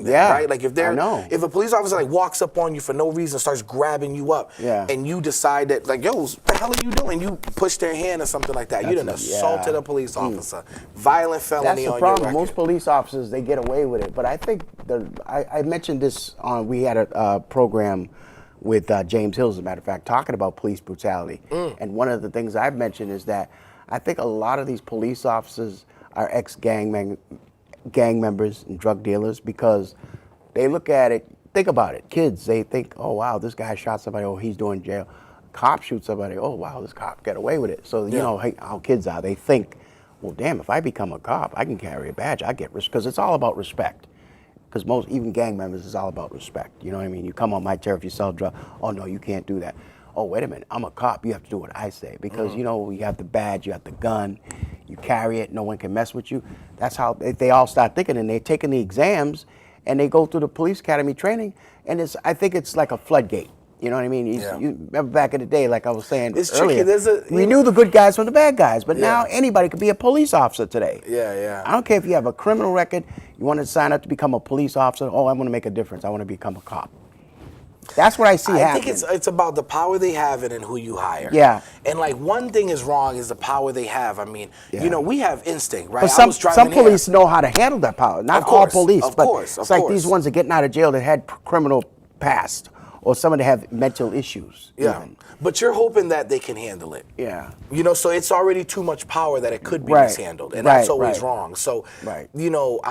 Yeah, right? Like if I know. if a police officer like walks up on you for no reason, starts grabbing you up, and you decide that like, yo, what the hell are you doing? You push their hand or something like that. You done assaulted a police officer, violent felony That's the on problem. your record. Most police officers, they get away with it. But I think I mentioned this on. We had a program with James Hills, as a matter of fact, talking about police brutality. And one of the things I've mentioned is that I think a lot of these police officers are ex-gang members and drug dealers because they look at it, think about it. Kids, they think, oh, wow, this guy shot somebody. Oh, he's doing jail. Cop shoots somebody. Oh, wow, this cop got away with it. So, you know how kids are. They think, well, damn, if I become a cop, I can carry a badge. I get respect. Because it's all about respect. Because most, even gang members, is all about respect. You know what I mean? You come on my turf, you sell drugs. Oh, no, you can't do that. Oh, wait a minute, I'm a cop. You have to do what I say. Because, you know, you have the badge, you have the gun, you carry it, no one can mess with you. That's how they all start thinking, and they're taking the exams, and they go through the police academy training, and I think it's like a floodgate. You know what I mean? You remember back in the day, like I was saying earlier, we knew the good guys from the bad guys, but now anybody could be a police officer today. I don't care if you have a criminal record, you want to sign up to become a police officer, oh, I want to make a difference, I want to become a cop. That's what I see happening. I think it's about the power they have and who you hire. Yeah. And like one thing is wrong is the power they have. I mean, you know, we have instinct, right? But some police know how to handle that power. Not all police, but it's like these ones that getting out of jail that had criminal past or some that have mental issues. Yeah. Even. But you're hoping that they can handle it. Yeah. You know, so it's already too much power that it could be mishandled. And that's always wrong. So, you know,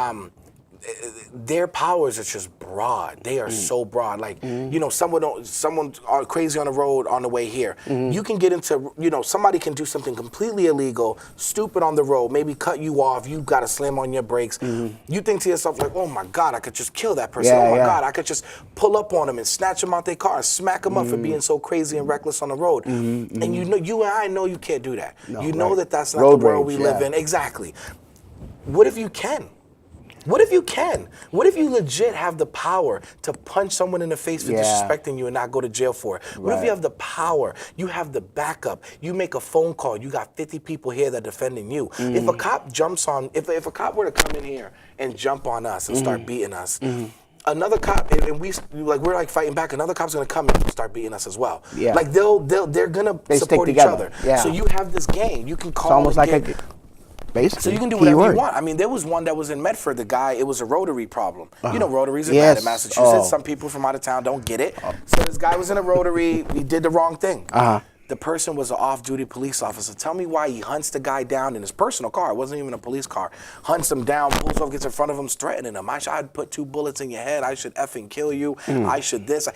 their powers are just broad. They are so broad. Like, you know, someone crazy on the road on the way here. You can get into, you know, somebody can do something completely illegal, stupid on the road, maybe cut you off. You got to slam on your brakes. You think to yourself like, oh my God, I could just kill that person. Oh my God, I could just pull up on them and snatch them out their car and smack them up for being so crazy and reckless on the road. And you know, you and I know you can't do that. No, you know that that's not road the world we live in. Exactly. What if you can? What if you can? What if you legit have the power to punch someone in the face for disrespecting you and not go to jail for it? What if you have the power, you have the backup, you make a phone call, you got 50 people here that are defending you. If a cop jumps on, if a cop were to come in here and jump on us and start beating us, another cop, and we're like fighting back, another cop's gonna come and start beating us as well. Like they're gonna support each other. So you have this game, you can call it's almost like basically. So you can do whatever you want. I mean, there was one that was in Medford, the guy, it was a rotary problem. You know, rotaries are bad in Massachusetts. Some people from out of town don't get it. So this guy was in a rotary, he did the wrong thing. The person was an off-duty police officer. Tell me why he hunts the guy down in his personal car. It wasn't even a police car. Hunts him down, pulls off, gets in front of him, threatening him. I'd put 2 bullets in your head. I should effing kill you. I should this.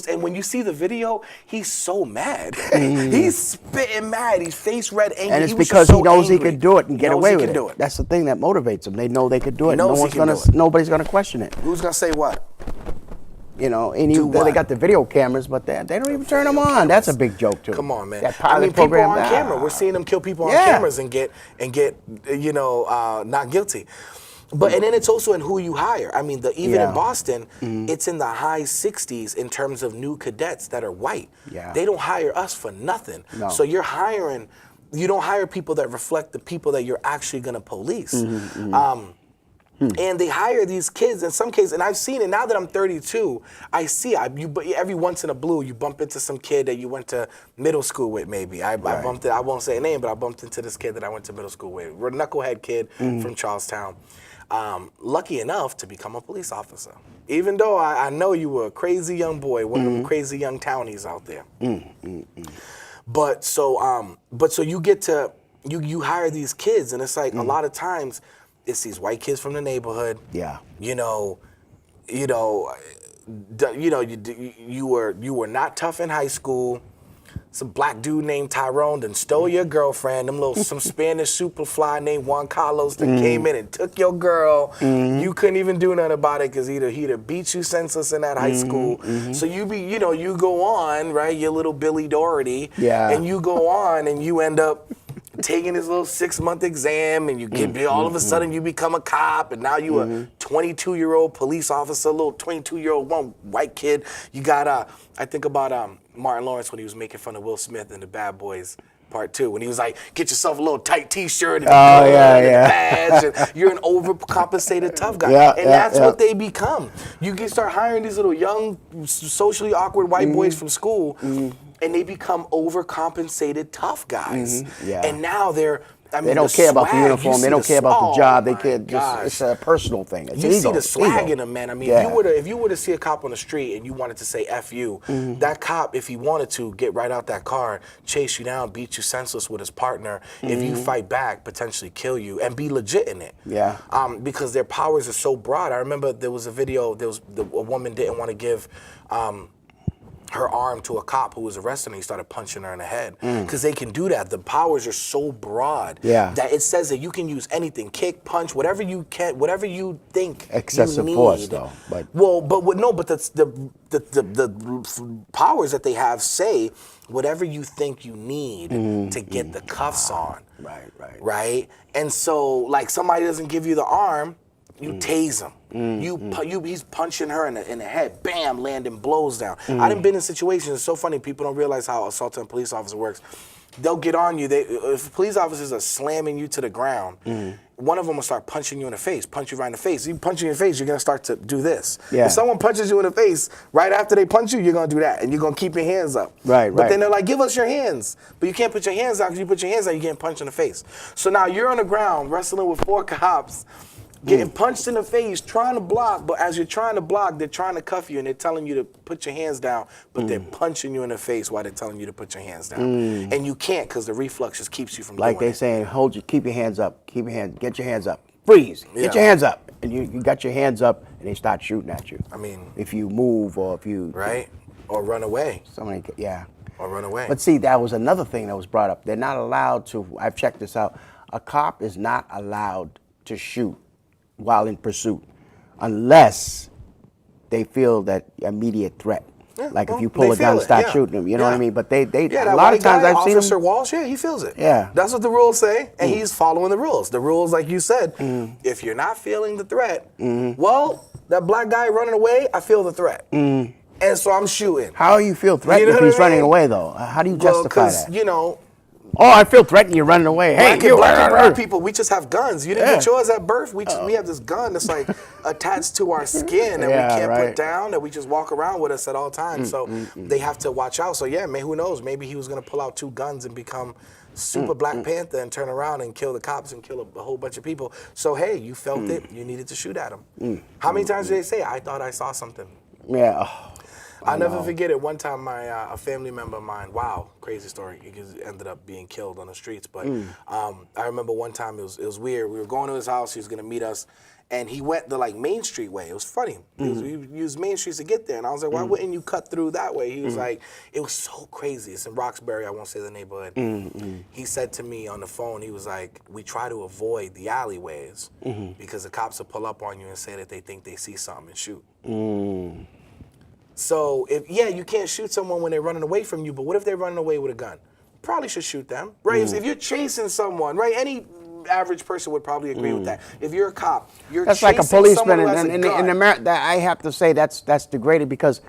And when you see the video, he's so mad. He's spitting mad. He's face red, angry. And it's because he knows he could do it and get away with it. That's the thing that motivates him. They know they could do it. Nobody's gonna question it. Who's gonna say what? You know, and they got the video cameras, but they don't even turn them on. That's a big joke too. Come on, man. That pilot people program, on camera. We're seeing them kill people on cameras and get you know, not guilty. But and then it's also in who you hire. I mean, even in Boston, it's in the high 60s in terms of new cadets that are white. They don't hire us for nothing. So you're hiring. You don't hire people that reflect the people that you're actually going to police. And they hire these kids in some cases, and I've seen it now that I'm 32. I see every once in a blue you bump into some kid that you went to middle school with. Maybe I bumped it. I won't say a name, but I bumped into this kid that I went to middle school with. We're a knucklehead kid from Charlestown. Lucky enough to become a police officer, even though I know you were a crazy young boy, one of them crazy young townies out there. But so you get to you hire these kids, and it's like a lot of times. It's these white kids from the neighborhood. You were not tough in high school. Some black dude named Tyrone then stole your girlfriend. Some Spanish superfly named Juan Carlos that came in and took your girl. You couldn't even do nothing about it because he'd have beat you senseless in that high school. So you go on, right? Your little Billy Doherty. And you go on and you end up taking this little 6-month exam, and you get all of a sudden you become a cop, and now you a 22-year-old police officer, a little 22-year-old one white kid. You got I think about Martin Lawrence when he was making fun of Will Smith in the Bad Boys Part 2, when he was like, get yourself a little tight T-shirt and a gun and a badge, and you're an overcompensated tough guy. And that's what they become. You can start hiring these little young, socially awkward white boys from school, and they become overcompensated tough guys. And now they don't care about the uniform. They don't care about the job. They care. Gosh. It's a personal thing. It's You ego. see the swag Ego. in them, man. I mean, Yeah. if you were to see a cop on the street and you wanted to say "F you," that cop, if he wanted to, get right out that car, chase you down, beat you senseless with his partner. If you fight back, potentially kill you, and be legit in it. Yeah. Because their powers are so broad. I remember there was a video. A woman didn't want to give her arm to a cop who was arresting her. He started punching her in the head because they can do that. The powers are so broad that it says that you can use anything, kick, punch, whatever you can, whatever you think Excessive you need. force, though. But the powers that they have say whatever you think you need to get the cuffs on. Right. And so, like, somebody doesn't give you the arm, you tase him. He's punching her in the head, bam, landing blows down. I done been in situations, it's so funny, people don't realize how assaulting a police officer works. They'll get on you, if police officers are slamming you to the ground, one of them will start punching you in the face, punch you right in the face. You punch you in the face, you're gonna start to do this. If someone punches you in the face, right after they punch you, you're gonna do that, and you're gonna keep your hands up. But then they're like, give us your hands. But you can't put your hands out, because you put your hands out, you're getting punched in the face. So now you're on the ground, wrestling with 4 cops, getting punched in the face, trying to block, but as you're trying to block, they're trying to cuff you, and they're telling you to put your hands down, but they're punching you in the face while they're telling you to put your hands down. And you can't, because the reflex just keeps you from doing it. Like they saying, keep your hands up, get your hands up, freeze, get your hands up. And you got your hands up, and they start shooting at you. I mean, if you move or if you... Right, or run away. Or run away. But see, that was another thing that was brought up. They're not allowed to, I've checked this out, a cop is not allowed to shoot while in pursuit, unless they feel that immediate threat. Like if you pull a gun, start shooting them. You know what I mean? But they a lot of times I've seen Officer Walsh, he feels it. Yeah. That's what the rules say, and he's following the rules. The rules, like you said, if you're not feeling the threat, well, that black guy running away, I feel the threat. And so I'm shooting. How do you feel threatened if he's running away, though? How do you justify that? You know, oh, I feel threatened, you're running away. Hey, black people, we just have guns. You didn't get yours at birth. We have this gun that's like attached to our skin that we can't put down, that we just walk around with us at all times. So they have to watch out. So yeah, who knows? Maybe he was gonna pull out 2 guns and become super Black Panther and turn around and kill the cops and kill a whole bunch of people. So hey, you felt it. You needed to shoot at him. How many times did they say, I thought I saw something? Yeah. I'll never forget it. One time, a family member of mine, crazy story, he ended up being killed on the streets. But I remember one time, it was weird. We were going to his house, he was going to meet us, and he went the Main Street way. It was funny. He used Main Streets to get there. And I was like, why wouldn't you cut through that way? He was like, it was so crazy. It's in Roxbury, I won't say the neighborhood. He said to me on the phone, he was like, we try to avoid the alleyways because the cops will pull up on you and say that they think they see something and shoot. So, you can't shoot someone when they're running away from you, but what if they're running away with a gun? Probably should shoot them, right? If you're chasing someone, right? Any average person would probably agree with that. If you're a cop, you're that's chasing like a policeman, someone who has a gun. in America, I have to say that's degraded, because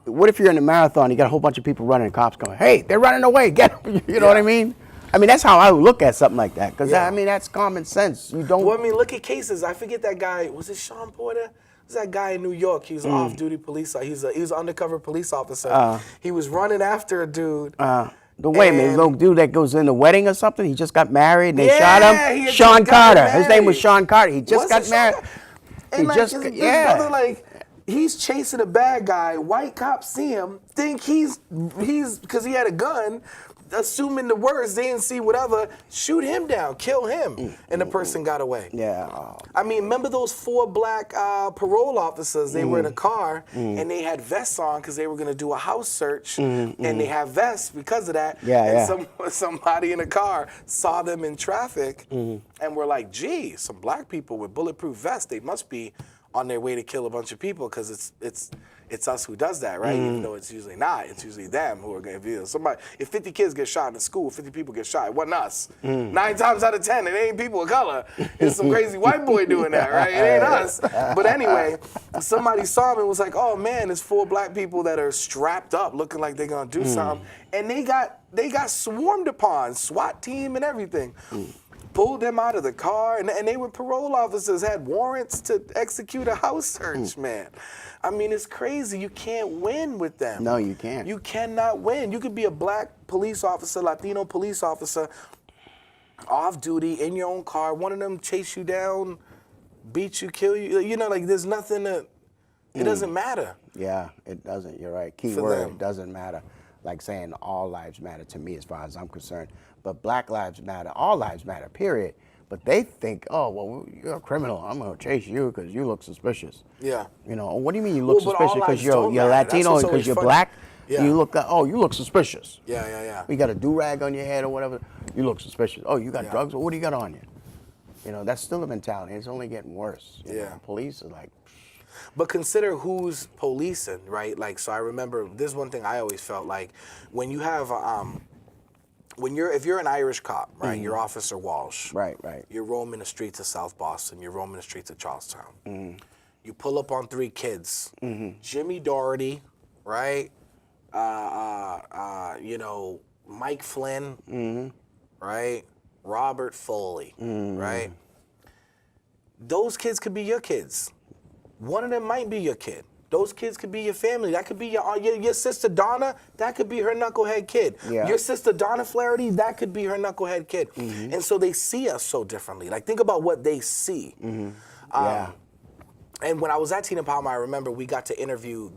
what if you're in a marathon, you got a whole bunch of people running, and cops going, hey, they're running away, get them, you know what I mean? I mean, that's how I would look at something like that, because I mean, that's common sense. You don't... Well, I mean, look at cases. I forget that guy, was it Sean Porter? That guy in New York, he was an off-duty police. He was an undercover police officer. He was running after a dude. Wait a minute, no dude that goes in a wedding or something? He just got married and they shot him? Sean Carter. His name was Sean Carter. He just got married. And his brother, he's chasing a bad guy. White cops see him, think he's because he had a gun, assuming the worst, they didn't see whatever, shoot him down, kill him, and the person got away. Yeah. I mean, remember those 4 black parole officers? They were in a car, and they had vests on because they were going to do a house search, and they have vests because of that. Somebody in a car saw them in traffic and were like, gee, some black people with bulletproof vests, they must be on their way to kill a bunch of people because it's us who does that, right? Even though it's usually not. It's usually them who are going to if 50 kids get shot in school, 50 people get shot, it wasn't us. 9 times out of 10, it ain't people of color. It's some crazy white boy doing that, right? It ain't us. But anyway, somebody saw him and was like, oh man, it's 4 black people that are strapped up looking like they're going to do something. And they got swarmed upon, SWAT team and everything. Pulled them out of the car, and they were parole officers, had warrants to execute a house search, man. I mean, it's crazy. You can't win with them. No, you can't. You cannot win. You could be a black police officer, Latino police officer, off duty, in your own car, one of them chase you down, beat you, kill you. You know, like there's nothing that, it doesn't matter. Yeah, it doesn't. You're right. Key For word, them. it doesn't matter. Like saying all lives matter to me as far as I'm concerned. But Black lives matter, all lives matter, period. But they think, oh, well, you're a criminal. I'm going to chase you because you look suspicious. Yeah. You know, what do you mean you look Well, but all suspicious because lives you're don't matter. That's Latino what's and because always you're funny. black? Yeah. You look, you look suspicious. Yeah. You got a do-rag on your head or whatever, you look suspicious. Oh, you got Yeah. drugs? Well, what do you got on you? You know, that's still the mentality. It's only getting worse. You Yeah. know, police are like, But consider who's policing, right? Like, so I remember this one thing I always felt like when you have, if you're an Irish cop, right? You're Officer Walsh. right. You're roaming the streets of South Boston. You're roaming the streets of Charlestown. You pull up on 3 kids. Jimmy Doherty, right? You know, Mike Flynn, right? Robert Foley, right? Those kids could be your kids. One of them might be your kid. Those kids could be your family. That could be your sister Donna. That could be her knucklehead kid. Yeah. Your sister Donna Flaherty. That could be her knucklehead kid. And so they see us so differently. Like think about what they see. yeah. And when I was at Tina Palmer, I remember we got to interview.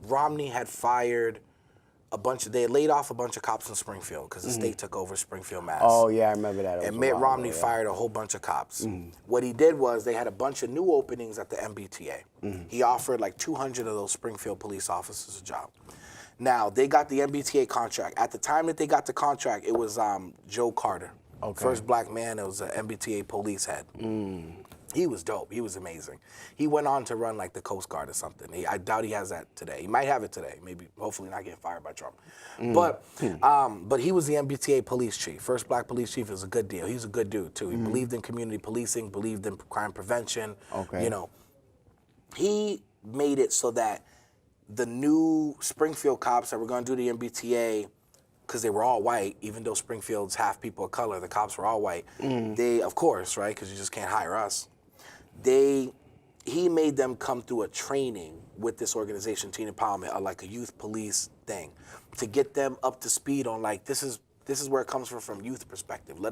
Romney had fired they had laid off a bunch of cops in Springfield because the state took over Springfield, Mass. Oh, yeah, I remember that. It was And a Mitt while Romney ago, yeah. fired a whole bunch of cops. What he did was they had a bunch of new openings at the MBTA. He offered like 200 of those Springfield police officers a job. Now, they got the MBTA contract. At the time that they got the contract, it was Joe Carter. Okay. First black man that was an MBTA police head. He was dope. He was amazing. He went on to run like the Coast Guard or something. I doubt he has that today. He might have it today. Maybe, hopefully not getting fired by Trump. But he was the MBTA police chief. First black police chief. Is a good deal. He's a good dude too. He believed in community policing, believed in crime prevention. Okay. You know, he made it so that the new Springfield cops that were going to do the MBTA, because they were all white, even though Springfield's half people of color, the cops were all white. They, of course, right, because you just can't hire us. He made them come through a training with this organization, Tina Palmer, like a youth police thing, to get them up to speed on like this is where it comes from youth perspective. We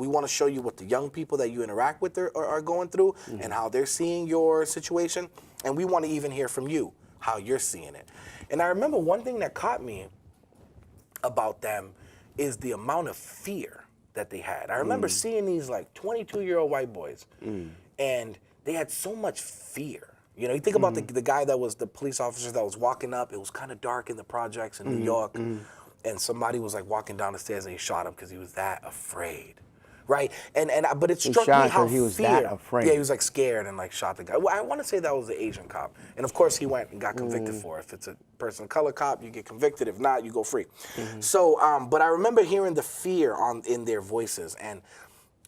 want to show you what the young people that you interact with are going through and how they're seeing your situation, and we want to even hear from you how you're seeing it. And I remember one thing that caught me about them is the amount of fear that they had. I remember seeing these like 22-year-old white boys, and they had so much fear. You know, you think about the guy that was the police officer that was walking up. It was kind of dark in the projects in New York, and somebody was like walking down the stairs and he shot him because he was that afraid. Right, but it struck me how he was fear. that afraid. Yeah, he was like scared and like shot the guy. Well, I want to say that was the Asian cop, and of course he went and got convicted for it. If it's a person of color cop, you get convicted. If not, you go free. So, but I remember hearing the fear in their voices and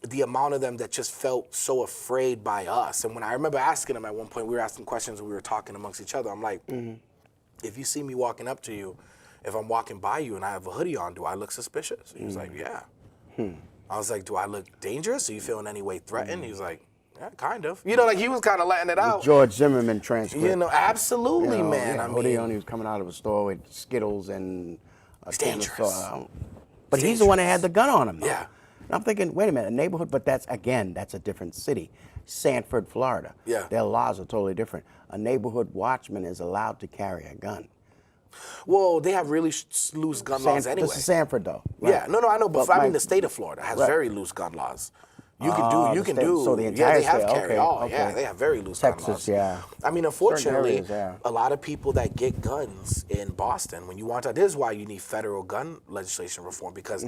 the amount of them that just felt so afraid by us. And when I remember asking them at one point, we were asking questions and we were talking amongst each other. I'm like, if you see me walking up to you, if I'm walking by you and I have a hoodie on, do I look suspicious? He was like, yeah. I was like, do I look dangerous? Are you feeling any way threatened? He was like, yeah, kind of. You know, like he was kind of letting it out. George Zimmerman transcript. You know, absolutely, You know, man. yeah, I hoodie mean, on, he was coming out of a store with Skittles and a It's can of dangerous. soda. But he's the one that had the gun on him, though. Yeah. And I'm thinking, wait a minute, a neighborhood, but that's a different city. Sanford, Florida. Yeah. Their laws are totally different. A neighborhood watchman is allowed to carry a gun. well, they have really loose gun laws anyway. This is Sanford, though. Yeah, no, I know, but I mean, my- the state of Florida has Right. very loose gun laws. You can the state- so the yeah, entire they have state, carry. okay, Oh, yeah, okay. they have very loose gun Texas, laws. yeah. I mean, unfortunately, areas, yeah. a lot of people that get guns in Boston, when you want to, this is why you need federal gun legislation reform because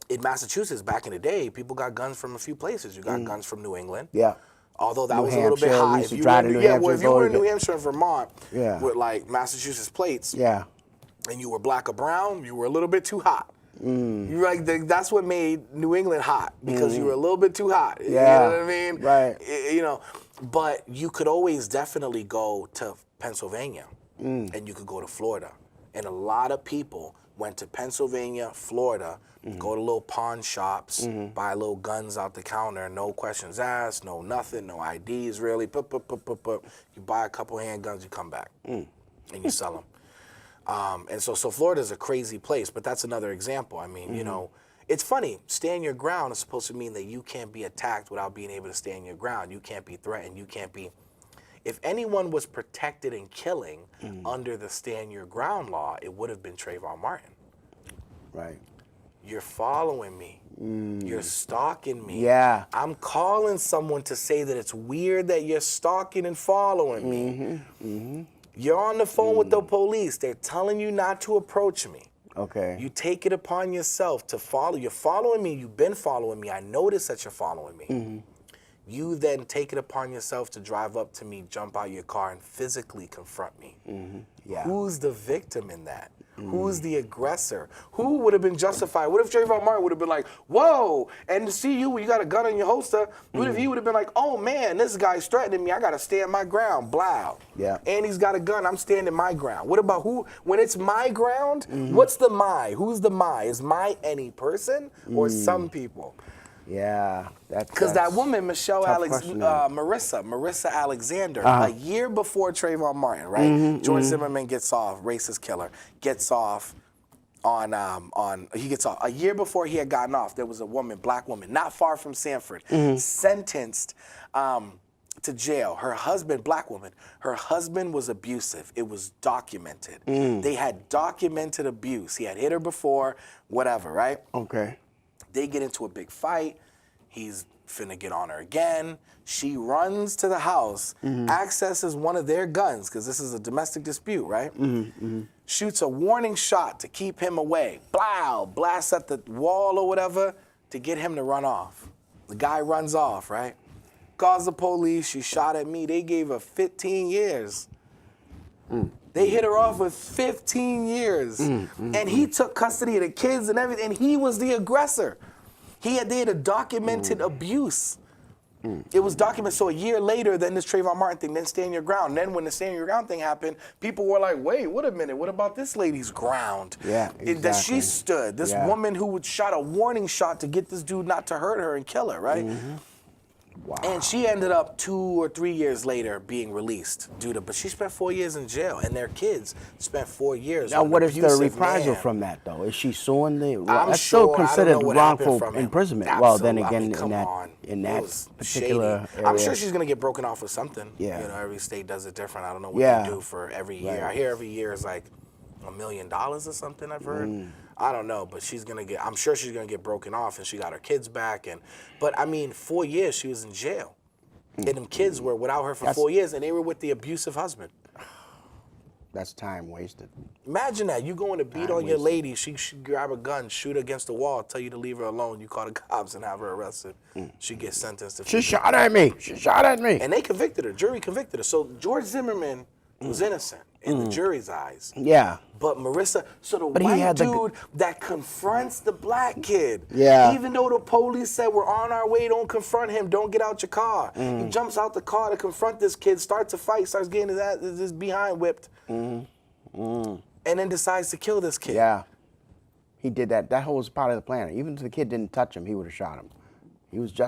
in Massachusetts, back in the day, people got guns from a few places. You got guns from New England. Yeah. Although that New was a little bit Hampshire, we high. used to drive to New Well, Hampshire, if you go were to in New get- Hampshire and Vermont Yeah. with like Massachusetts plates, Yeah. and you were black or brown, you were a little bit too hot. You like that's what made New England hot because you were a little bit too hot. Yeah. You know what I mean? Right. You know, but you could always definitely go to Pennsylvania, and you could go to Florida, and a lot of people went to Pennsylvania, Florida, go to little pawn shops, buy little guns out the counter, no questions asked, no nothing, no IDs really. You buy a couple handguns, you come back, and you sell them. And so Florida's a crazy place, but that's another example. I mean, you know, it's funny. Stand your ground is supposed to mean that you can't be attacked without being able to stand your ground. You can't be threatened. You can't be. If anyone was protected in killing under the stand your ground law, it would have been Trayvon Martin. Right. You're following me. You're stalking me. Yeah. I'm calling someone to say that it's weird that you're stalking and following me. You're on the phone with the police. They're telling you not to approach me. Okay. You take it upon yourself to follow. You're following me. You've been following me. I notice that you're following me. You then take it upon yourself to drive up to me, jump out your car, and physically confront me. Yeah. Who's the victim in that? Who's the aggressor? Who would have been justified? What if Trayvon Martin would have been like, whoa, and to see you when you got a gun in your holster, what if he would have been like, oh man, this guy's threatening me, I gotta stand my ground, blah. Yeah. And he's got a gun, I'm standing my ground. What about who, when it's my ground, what's the my? Who's the my? Is my any person or some people? Yeah. Because that woman, question, Marissa Alexander, a year before Trayvon Martin, right? George Zimmerman gets off, racist killer, gets off he gets off. A year before he had gotten off, there was a woman, black woman, not far from Sanford, sentenced to jail. Her husband, black woman, her husband was abusive. It was documented. They had documented abuse. He had hit her before, whatever, right? Okay. They get into a big fight. He's finna get on her again. She runs to the house, accesses one of their guns, because this is a domestic dispute, right? Shoots a warning shot to keep him away. Blow, blasts at the wall or whatever to get him to run off. The guy runs off, right? Calls the police. She shot at me. They gave her 15 years. They hit her off with 15 years. And he took custody of the kids and everything. And he was the aggressor. They had a documented abuse. It was documented. So a year later, then this Trayvon Martin thing, then Stand Your Ground. Then when the Stand Your Ground thing happened, people were like, wait a minute. What about this lady's ground? Yeah, That she exactly. stood. This woman who would shot a warning shot to get this dude not to hurt her and kill her, right? Wow. And she ended up 2 or 3 years later being released but she spent 4 years in jail, and their kids spent 4 years. Now, with an what is the abusive reprisal man. from that, though? Is she suing the? I'm That's sure, still I don't considered know what happened wrongful from him. imprisonment. Well, then Absolutely. I again, mean, come on. in It that was particular shady. area. I'm sure she's gonna get broken off with something. Yeah. You know, every state does it different. I don't know what Yeah. they do for every year. Right. I hear every year is like $1 million or something. I've heard. I don't know, but I'm sure she's gonna get broken off, and she got her kids back. But I mean, 4 years she was in jail. And them kids were without her for 4 years, and they were with the abusive husband. That's time wasted. Imagine that. You going to beat on your lady, she grab a gun, shoot her against the wall, tell you to leave her alone. You call the cops and have her arrested. She gets sentenced to. She shot at me. She shot at me. And they convicted her. Jury convicted her. So George Zimmerman was innocent in the jury's eyes. Yeah. But Marissa, so the he white had the- dude that confronts the black kid, Yeah. even though the police said we're on our way, don't confront him, don't get out your car. He jumps out the car to confront this kid, starts a fight, starts getting his behind whipped, and then decides to kill this kid. Yeah. He did that. That whole was part of the plan. Even if the kid didn't touch him, he would have shot him.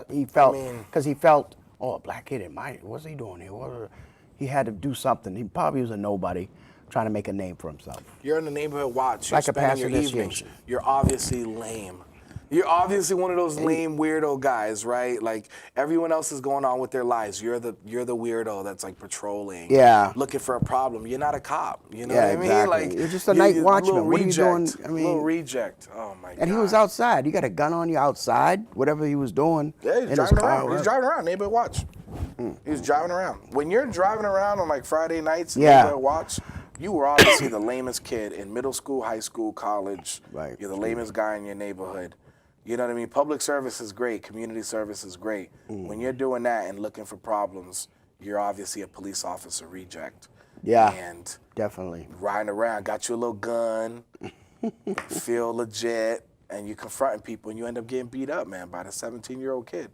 He felt, because he felt, oh, a black kid in my, what's he doing here? He had to do something. He probably was a nobody trying to make a name for himself. You're in the neighborhood watch. You're Like a spending passive your evenings. initiation. You're obviously lame. You're obviously one of those lame weirdo guys, right? Like everyone else is going on with their lives. You're the weirdo that's like patrolling, looking for a problem. You're not a cop. You know what I mean? Exactly. Like You're just a night watchman. What are you doing? I mean, little reject. Oh my god. And he was outside. You got a gun on you outside, whatever he was doing. Yeah, he's in his driving car, around. He's driving around. Neighborhood watch. He was driving around. When you're driving around on like Friday nights, neighborhood watch. You were obviously the lamest kid in middle school, high school, college. Right. You're the lamest guy in your neighborhood. You know what I mean? Public service is great. Community service is great. When you're doing that and looking for problems, you're obviously a police officer reject. Yeah, And definitely. riding around, got you a little gun, feel legit, and you confronting people, and you end up getting beat up, man, by the 17-year-old kid.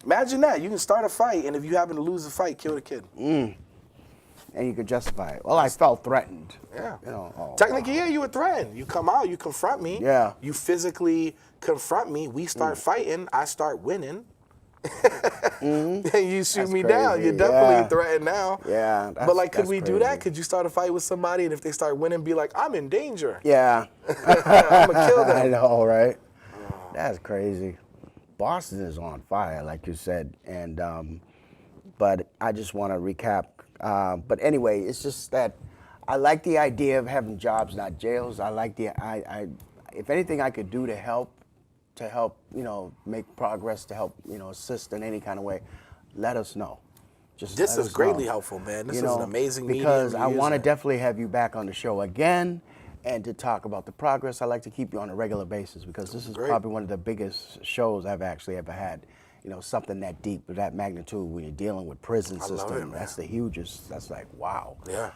Imagine that. You can start a fight, and if you happen to lose the fight, kill the kid. And you could justify it. Well, I felt threatened. Yeah. You know, oh, Technically, yeah, you were threatened. You come out, you confront me. Yeah. You physically confront me. We start fighting. I start winning. And you shoot That's me down. crazy. You're definitely Yeah. threatened now. Yeah, But like, could that's we do that? crazy. Could you start a fight with somebody, and if they start winning, be like, I'm in danger. Yeah. I'm gonna kill them. I know, right? That's crazy. Boston is on fire, like you said, and but I just want to recap. But anyway, it's just that I like the idea of having jobs, not jails. I like the if anything I could do to help, you know, make progress, to help, you know, assist in any kind of way, let us know. Just This let is us greatly know. helpful, man. This You is know, an amazing medium. because I You're want to using it. definitely have you back on the show again and to talk about the progress. I like to keep you on a regular basis because this is Great. probably one of the biggest shows I've actually ever had. You know, something that deep, that magnitude, when you're dealing with prison love system, it, man. that's the hugest. That's like, wow. Yeah.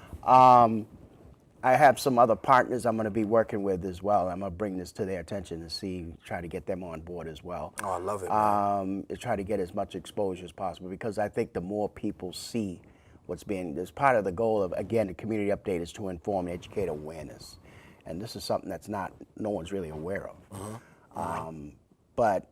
I have some other partners I'm going to be working with as well. I'm going to bring this to their attention and try to get them on board as well. Oh, I love it, man. To try to get as much exposure as possible, because I think the more people see what's being, as part of the goal of, again, the community update is to inform and educate awareness. And this is something that's no one's really aware of. But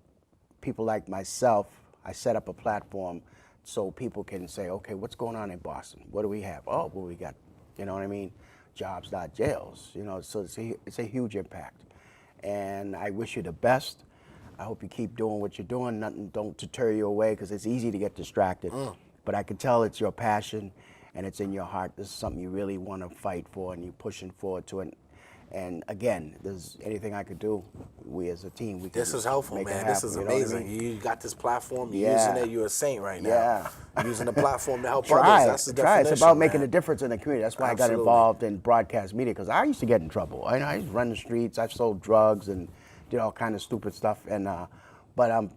people like myself, I set up a platform so people can say, okay, what's going on in Boston? What do we have? Oh, well, we got, you know what I mean? Jobs, not jails. You know, so it's a huge impact. And I wish you the best. I hope you keep doing what you're doing. Nothing don't deter you away, because it's easy to get distracted. But I can tell it's your passion and it's in your heart. This is something you really want to fight for, and you're pushing forward to it. And again, there's anything I could do, we as a team, we can This is helpful, make it man. This happen, is you know what I amazing. mean? You got this platform. You're Yeah. using it. You're a saint right now. Yeah. Using the platform to help Try, others. That's the try. definition. It's about making man. a difference in the community. That's why I got Absolutely. involved in broadcast media, because I used to get in trouble. I used to run the streets. I sold drugs and did all kind of stupid stuff. And but I'm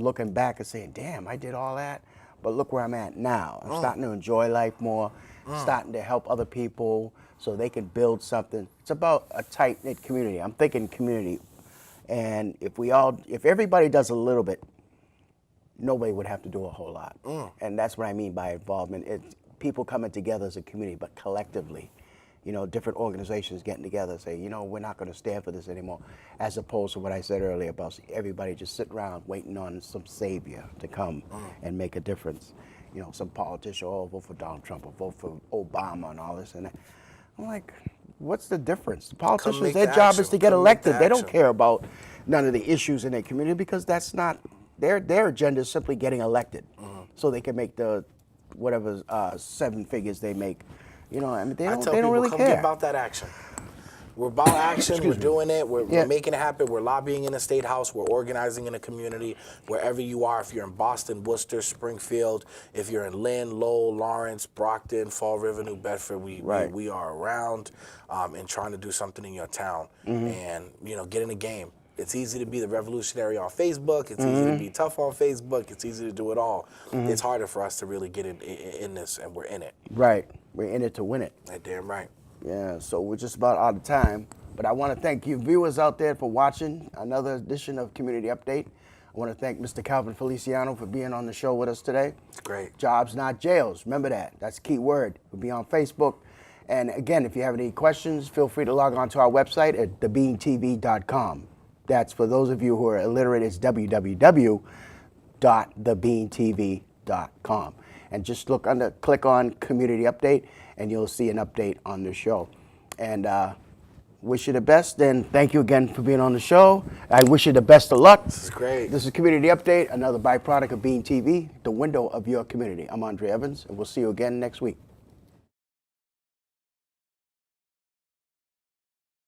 looking back and saying, damn, I did all that. But look where I'm at now. I'm starting to enjoy life more. Starting to help other people so they can build something. It's about a tight-knit community. I'm thinking community. And if everybody does a little bit, nobody would have to do a whole lot. And that's what I mean by involvement. It's people coming together as a community, but collectively. You know, different organizations getting together and say, you know, we're not going to stand for this anymore, as opposed to what I said earlier about everybody just sitting around waiting on some savior to come and make a difference. You know, some politician, oh, vote for Donald Trump or vote for Obama and all this and that. I'm like, what's the difference? The politicians, make their the job action. is to get Come make the elected. They don't action. care about none of the issues in their community, because that's not their agenda is simply getting elected, so they can make the whatever 7 figures they make. You know, I mean, they I don't tell people, really come care. get about that action. We're about action. We're doing it. We're Yeah. making it happen. We're lobbying in the State House. We're organizing in the community. Wherever you are, if you're in Boston, Worcester, Springfield, if you're in Lynn, Lowell, Lawrence, Brockton, Fall River, New Bedford, we are around and trying to do something in your town. And, you know, get in the game. It's easy to be the revolutionary on Facebook. It's easy to be tough on Facebook. It's easy to do it all. It's harder for us to really get in this, and we're in it. Right. We're in it to win it. That damn right. Yeah, so we're just about out of time. But I want to thank you viewers out there for watching another edition of Community Update. I want to thank Mr. Calvin Feliciano for being on the show with us today. It's great. Jobs, not jails. Remember that. That's a key word. We'll be on Facebook. And again, if you have any questions, feel free to log on to our website at thebeantv.com. That's for those of you who are illiterate, it's www.thebeantv.com. And just click on Community Update, and you'll see an update on the show. And wish you the best, and thank you again for being on the show. I wish you the best of luck. This is great. This is Community Update, another byproduct of Bean TV, the window of your community. I'm Andre Evans, and we'll see you again next week.